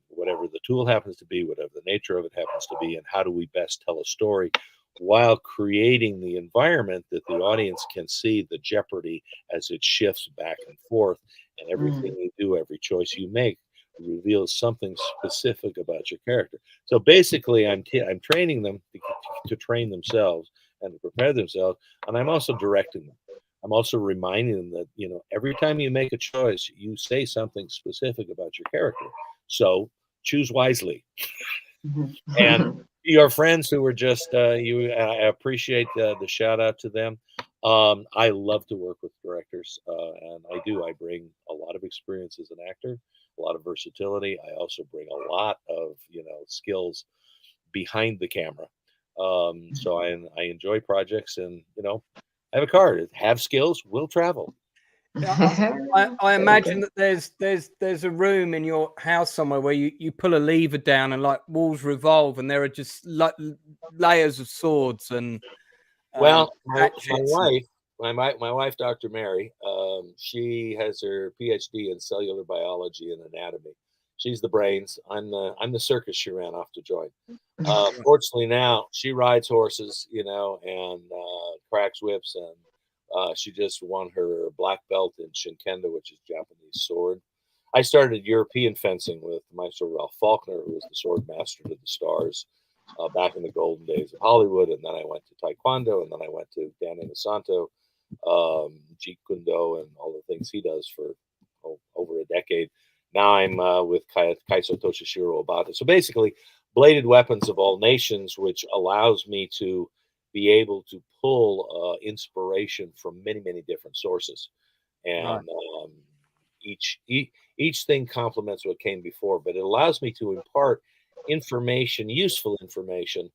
whatever the tool happens to be, whatever the nature of it happens to be, and how do we best tell a story while creating the environment that the audience can see the jeopardy as it shifts back and forth, and everything you do, every choice you make, reveals something specific about your character. So basically, I'm training them to train themselves and to prepare themselves, and I'm also directing them. I'm also reminding them that, you know, every time you make a choice, you say something specific about your character. So choose wisely. And your friends who were just I appreciate the shout out to them. I love to work with directors, and I do. I bring a lot of experience as an actor, a lot of versatility. I also bring a lot of, you know, skills behind the camera. So I enjoy projects, and, you know, I have a card. Have skills, will travel. I imagine that there's a room in your house somewhere where you pull a lever down and like walls revolve, and there are just layers of swords and Well, my hatchets. wife, Dr. Mary, she has her PhD in cellular biology and anatomy. She's the brains. I'm the circus she ran off to join. Fortunately, now she rides horses, you know, and cracks whips, and she just won her black belt in Shinkendo, which is Japanese sword. I started European fencing with Maestro Ralph Faulkner, who was the sword master to the stars back in the golden days of Hollywood. And then I went to Taekwondo, and then I went to Dan Inosanto, Jeet Kune Do, and all the things he does for over a decade. Now I'm with Kaiso Toshishiro Obata. So basically, bladed weapons of all nations, which allows me to be able to pull inspiration from many, many different sources. And each thing complements what came before, but it allows me to impart information, useful information,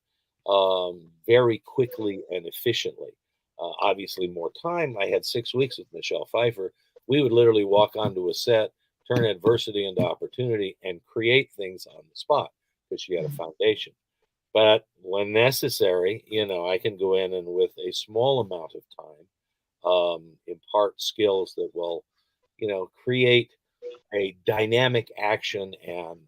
very quickly and efficiently. Obviously, more time. I had 6 weeks with Michelle Phiffer. We would literally walk onto a set, turn adversity into opportunity, and create things on the spot because she had a foundation. But when necessary, you know, I can go in and with a small amount of time, impart skills that will, you know, create a dynamic action and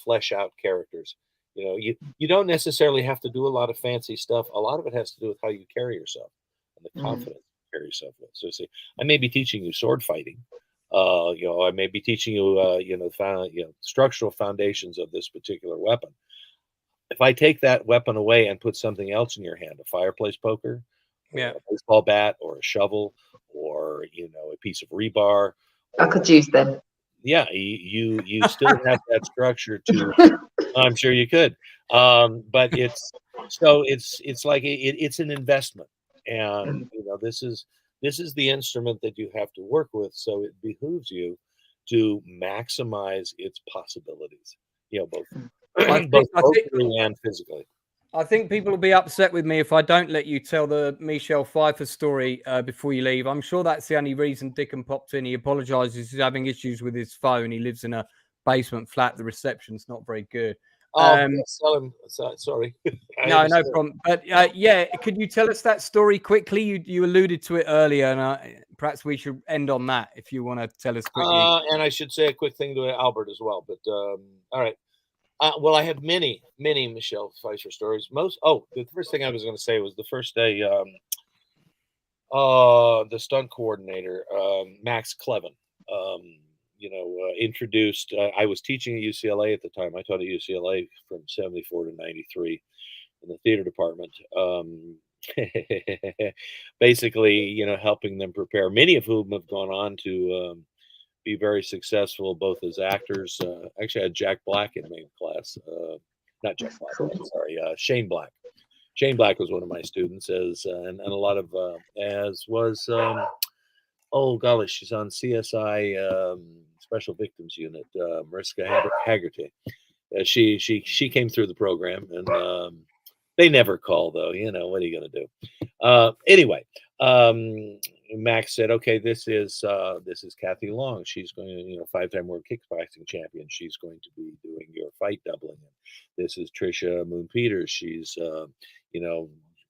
flesh out characters. You know, you don't necessarily have to do a lot of fancy stuff. A lot of it has to do with how you carry yourself and the confidence you carry yourself with. So, see, I may be teaching you sword fighting. You know, I may be teaching you, structural foundations of this particular weapon. If I take that weapon away and put something else in your hand, a fireplace poker, or a baseball bat, or a shovel, or, you know, a piece of rebar, I could use them. Yeah, you still have that structure to. I'm sure you could, but it's like it's an investment, and, you know, this is the instrument that you have to work with. So it behooves you to maximize its possibilities. You know, both vocally and physically. I think people will be upset with me if I don't let you tell the Michelle Pfeiffer story before you leave. I'm sure that's the only reason Dickon popped in. He apologizes. He's having issues with his phone. He lives in a basement flat. The reception's not very good. Sorry. No problem. But yeah, could you tell us that story quickly? You alluded to it earlier, and perhaps we should end on that if you want to tell us quickly. And I should say a quick thing to Albert as well. But all right. Well, I have many Michelle Pfeiffer stories. The first thing I was going to say was the first day, the stunt coordinator, Max Clevin, introduced. I was teaching at UCLA at the time. I taught at UCLA from 74 to 93 in the theater department. Basically, you know, helping them prepare, many of whom have gone on to be very successful, both as actors. Actually, I had Jack Black in my class. Not Jack Black, sorry, Shane Black. Shane Black was one of my students, and a lot of as was. Oh golly, she's on CSI Special Victims Unit. Mariska Haggerty. She came through the program, and they never call, though. You know, what are you going to do? Anyway, Max said, "Okay, this is Kathy Long. She's going to, you know, 5-time world kickboxing champion. She's going to be doing your fight doubling. And this is Trisha Moon Peters. She's,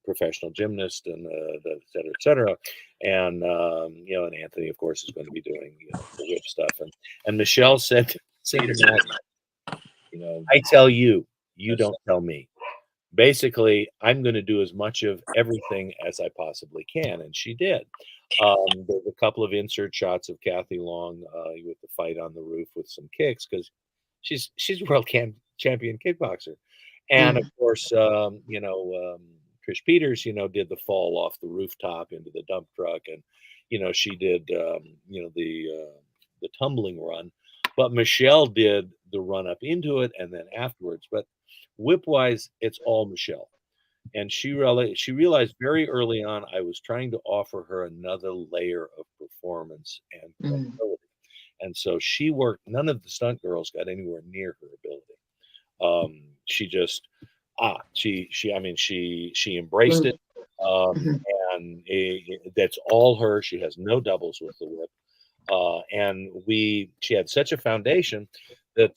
professional gymnast, and et cetera, et cetera. And and Anthony, of course, is going to be doing the whip stuff. And Michelle said to Matt, I tell you, you don't tell me. Basically, I'm going to do as much of everything as I possibly can, and she did. There's a couple of insert shots of Kathy Long with the fight on the roof with some kicks, because she's world champion kickboxer, and of course, Trish Peters, did the fall off the rooftop into the dump truck, and she did the tumbling run, but Michelle did the run up into it and then afterwards. But whip wise, it's all Michelle. And she realized very early on I was trying to offer her another layer of performance and credibility. And so she worked. None of the stunt girls got anywhere near her ability. She just she embraced it, and that's all her. She has no doubles with the whip. And she had such a foundation that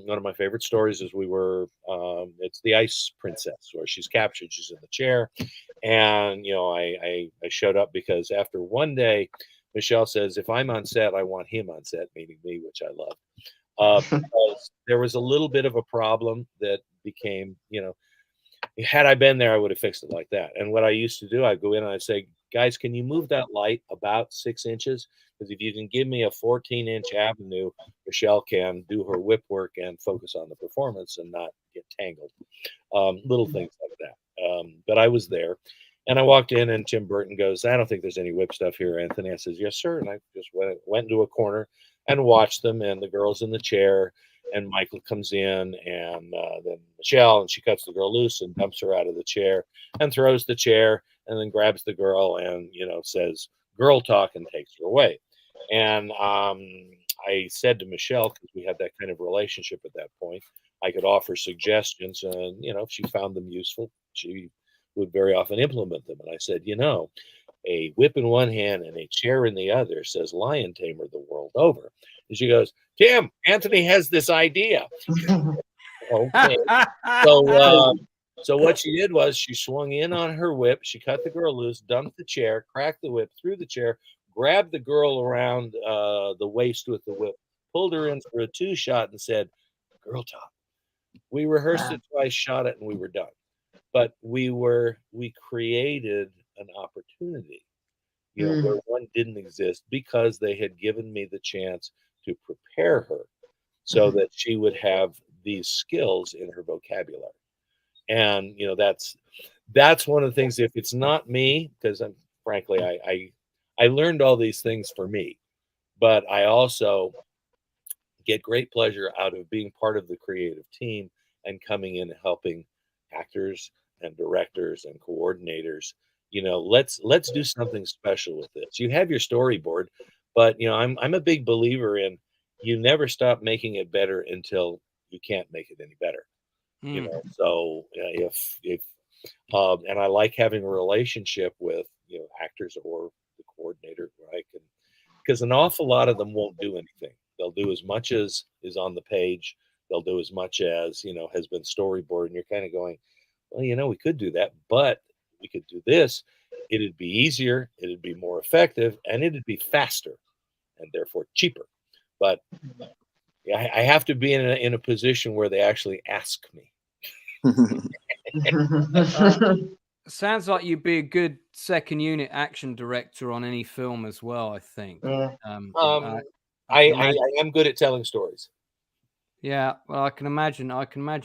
one of my favorite stories is it's the Ice Princess, where she's captured, she's in the chair, and I showed up because after one day, Michelle says, if I'm on set, I want him on set, meaning me, which I love, because there was a little bit of a problem that became, had I been there, I would have fixed it like that. And what I used to do, I'd go in and I'd say, guys, can you move that light about 6 inches? Because if you can give me a 14-inch avenue, Michelle can do her whip work and focus on the performance and not get tangled. Little things like that. But I was there, and I walked in, and Tim Burton goes, I don't think there's any whip stuff here, Anthony. I says, yes, sir. And I just went into a corner and watched them, and the girl's in the chair, and Michael comes in, and then Michelle, and she cuts the girl loose and dumps her out of the chair and throws the chair, and then grabs the girl and says girl talk and takes her away. And I said to Michelle, because we had that kind of relationship at that point, I could offer suggestions, and if she found them useful, she would very often implement them. And I said, a whip in one hand and a chair in the other says lion tamer the world over. And she goes, Tim, Anthony has this idea. Okay. So what she did was she swung in on her whip, she cut the girl loose, dumped the chair, cracked the whip, threw the chair, grabbed the girl around the waist with the whip, pulled her in for a 2-shot, and said, girl talk. We rehearsed it twice, shot it, and we were done. But we created an opportunity, where one didn't exist, because they had given me the chance to prepare her so that she would have these skills in her vocabulary. And that's one of the things. If it's not me, because frankly, I learned all these things for me, but I also get great pleasure out of being part of the creative team and coming in and helping actors and directors and coordinators. Let's do something special with this. You have your storyboard, but I'm a big believer in you never stop making it better until you can't make it any better. So if and I like having a relationship with actors or the coordinator, where I can, because an awful lot of them won't do anything. They'll do as much as is on the page. They'll do as much as has been storyboard, and you're kind of going, well, we could do that, but we could do this. It'd be easier, it'd be more effective, and it'd be faster, and therefore cheaper. But I have to be in a position where they actually ask me. Sounds like you'd be a good second unit action director on any film as well, I think. Yeah. I am good at telling stories. Yeah, well, I can imagine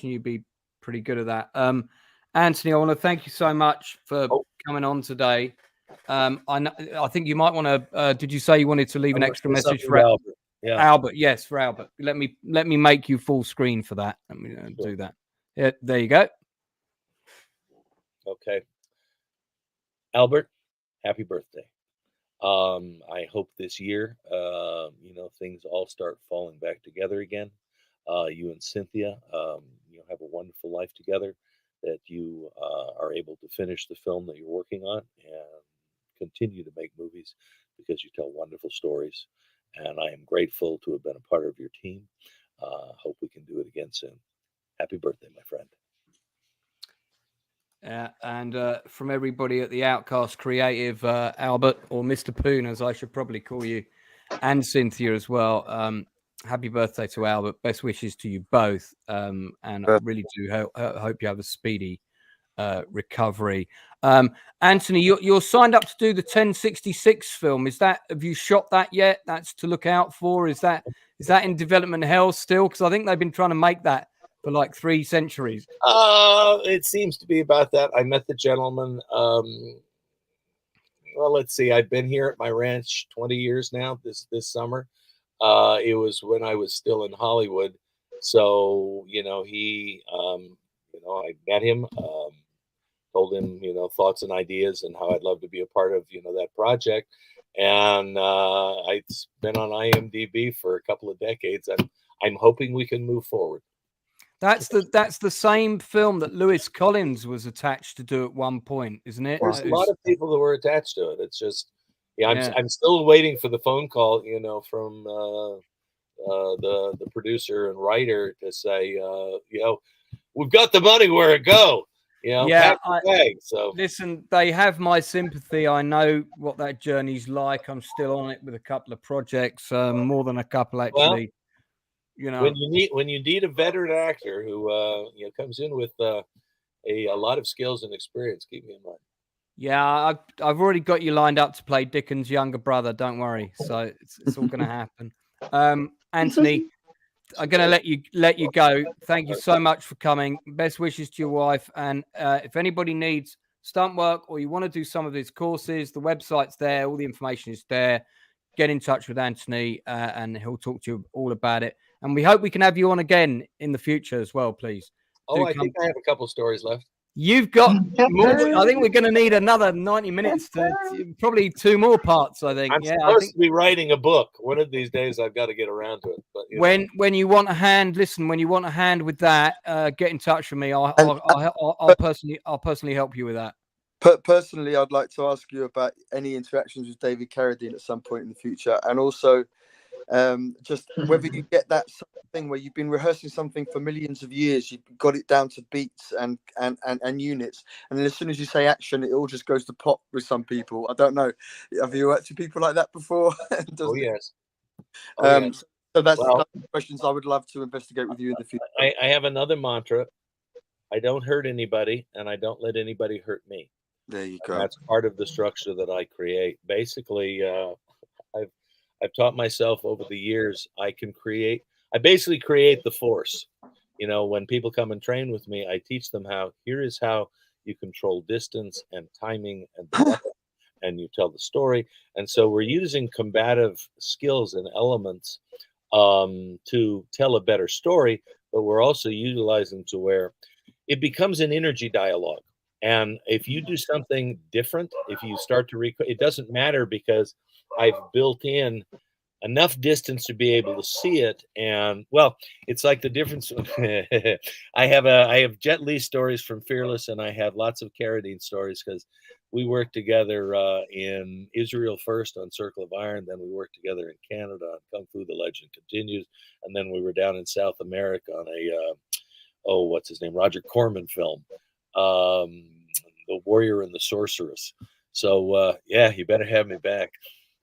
you'd be pretty good at that. Anthony, I want to thank you so much for coming on today. I think you might want to. Did you say you wanted to leave an extra message for Albert? Yeah. Albert, yes, for Albert. Let me make you full screen for that. Let me do that. Yeah, there you go. Okay. Albert, happy birthday. I hope this year, things all start falling back together again. You and Cynthia, have a wonderful life together, that you are able to finish the film that you're working on and continue to make movies, because you tell wonderful stories. And I am grateful to have been a part of your team. Hope we can do it again soon. Happy birthday, my friend. And from everybody at the Outcast Creative, Albert, or Mr. Pyun, as I should probably call you, and Cynthia as well. Happy birthday to Albert. Best wishes to you both. And I really do hope you have a speedy recovery. Anthony, you're signed up to do the 1066 film. Have you shot that yet? That's to look out for. Is that in development hell still? Because I think they've been trying to make that for like 3 centuries. It seems to be about that. I met the gentleman. Well, let's see. I've been here at my ranch 20 years now. This summer, it was when I was still in Hollywood. So he, I met him, told him thoughts and ideas and how I'd love to be a part of that project. And I've been on IMDb for a couple of decades, and I'm hoping we can move forward. That's the same film that Lewis Collins was attached to do at one point, isn't it? There's a lot of people that were attached to it. It's just, I'm still waiting for the phone call, from the producer and writer to say, we've got the money, where it go? Pack the bag. So listen, they have my sympathy. I know what that journey's like. I'm still on it with a couple of projects, more than a couple actually. When you need a veteran actor who comes in with a lot of skills and experience, keep me in mind. Yeah, I've already got you lined up to play Dickens' younger brother. Don't worry. So it's all going to happen. Anthony, I'm going to let you go. Thank you so much for coming. Best wishes to your wife. And if anybody needs stunt work or you want to do some of his courses, the website's there. All the information is there. Get in touch with Anthony and he'll talk to you all about it. And we hope we can have you on again in the future as well, please. I think I have a couple stories left. You've got more. I think we're going to need another 90 minutes probably 2 more parts, I think. I'm supposed to be writing a book. One of these days I've got to get around to it. But when you want a hand, when you want a hand with that, get in touch with me. I'll personally help you with that. Personally, I'd like to ask you about any interactions with David Carradine at some point in the future, and also just whether you get that thing where you've been rehearsing something for millions of years, you've got it down to beats and units, and then as soon as you say action, it all just goes to pop with some people. I don't know. Have you worked with people like that before? Yes. So that's questions I would love to investigate with you in the future. I have another mantra. I don't hurt anybody, and I don't let anybody hurt me. There you go. And that's part of the structure that I create. Basically, I've taught myself over the years I basically create the force. When people come and train with me, I teach them here is how you control distance and timing and and you tell the story. And so we're using combative skills and elements to tell a better story, but we're also utilizing to where it becomes an energy dialogue. And if you do something different, if you start to it doesn't matter, because I've built in enough distance to be able to see it. And it's like the difference. I have Jet Li stories from Fearless, and I have lots of Carradine stories because we worked together in Israel first on Circle of Iron. Then we worked together in Canada on Kung Fu: The Legend Continues. And then we were down in South America on what's his name? Roger Corman film. The Warrior and the Sorceress. So you better have me back.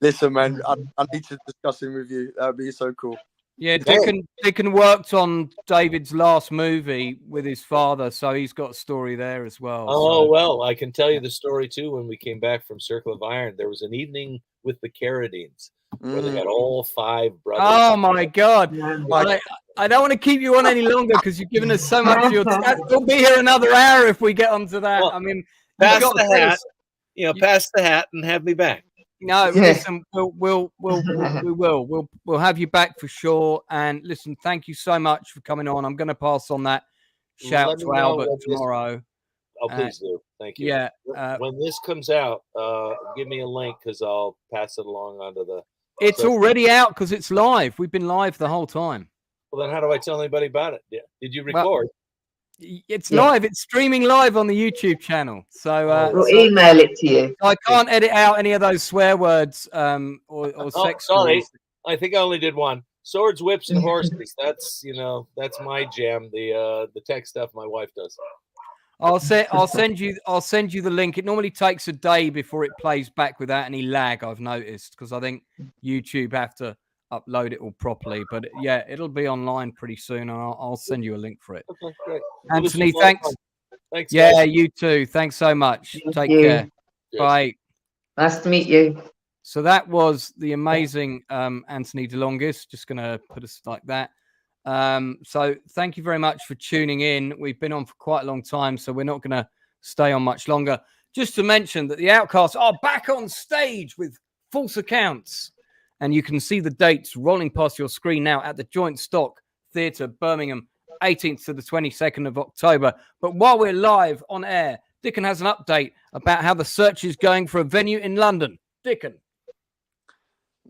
Listen, man, I need to discuss him with you. That'd be so cool. Yeah, Dickon worked on David's last movie with his father, so he's got a story there as well. Well, I can tell you the story too. When we came back from Circle of Iron, there was an evening with the Carradines where they had all 5 brothers. Oh my God! I don't want to keep you on any longer because you've given us so much of your time. We'll be here another hour if we get onto that. Well, pass the hat. Pass the hat and have me back. No, listen, we'll have you back for sure. And listen, thank you so much for coming on. I'm going to pass on that shout to Albert tomorrow. Please do. Thank you. Yeah. When this comes out, give me a link because I'll pass it along onto the. It's already out because it's live. We've been live the whole time. Well, then how do I tell anybody about it? Did you record? It's live. It's streaming live on the YouTube channel. So we'll email it to you. I can't edit out any of those swear words or sex. Sorry, I think I only did one. Swords, whips, and horses. That's my jam. The tech stuff my wife does. I'll send you the link. It normally takes a day before it plays back without any lag, I've noticed, because I think YouTube have to upload it all properly. But yeah, it'll be online pretty soon, and I'll send you a link for it. Okay, great. Well, this was Anthony, a lot of thanks. fun. Thanks, Yeah, guys. you too. Thanks so much. Thank Take you. care. Yes. Bye. Nice to meet you. So that was the amazing Anthony De Longis. Just going to put us like that. So thank you very much for tuning in. We've been on for quite a long time, so we're not going to stay on much longer. Just to mention that the Outcasts are back on stage with False Accounts, and you can see the dates rolling past your screen now at the Joint Stock Theatre, Birmingham, 18th to the 22nd of October. But while we're live on air, Dickon has an update about how the search is going for a venue in London. Dickon.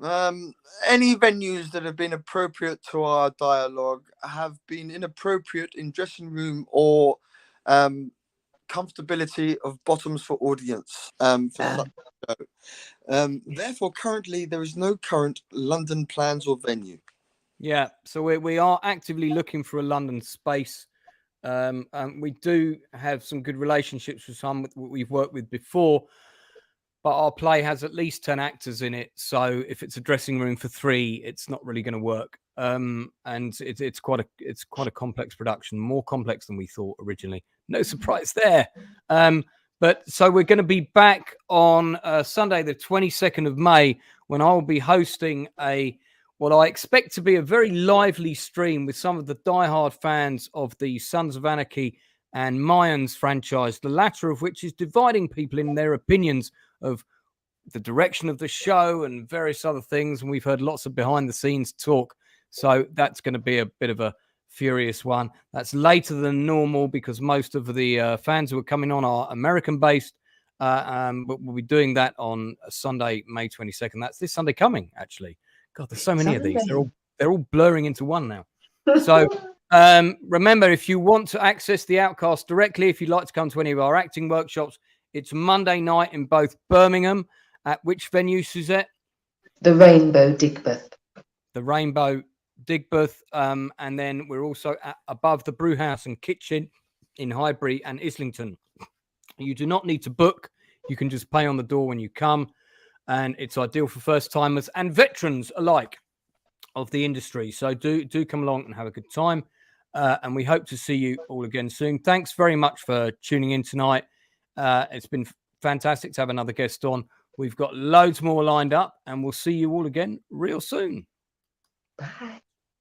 Any venues that have been appropriate to our dialogue have been inappropriate in dressing room or comfortability of bottoms for audience for such a show. Therefore, currently there is no current London plans or venue. Yeah, so we are actively looking for a London space. And we do have some good relationships with some we've worked with before, but our play has at least 10 actors in it. So if it's a dressing room for 3, it's not really going to work. And it's quite a complex production, more complex than we thought originally. No surprise there. But so we're going to be back on Sunday, the 22nd of May, when I'll be hosting what I expect to be a very lively stream with some of the diehard fans of the Sons of Anarchy and Mayans franchise, the latter of which is dividing people in their opinions of the direction of the show and various other things. And we've heard lots of behind the scenes talk. So that's going to be a bit of a furious one. That's later than normal because most of the fans who are coming on are American based. But we'll be doing that on Sunday, May 22nd. That's this Sunday coming, actually. God, there's so many of these. They're all blurring into one now. So remember, if you want to access the Outcast directly, if you'd like to come to any of our acting workshops, it's Monday night in both Birmingham. At which venue, Suzette? The Rainbow Digbeth. The Rainbow Digbeth. And then we're also above the Brewhouse and Kitchen in Highbury and Islington. You do not need to book. You can just pay on the door when you come. And it's ideal for first-timers and veterans alike of the industry. So do come along and have a good time. And we hope to see you all again soon. Thanks very much for tuning in tonight. It's been fantastic to have another guest on. We've got loads more lined up, and we'll see you all again real soon. Bye.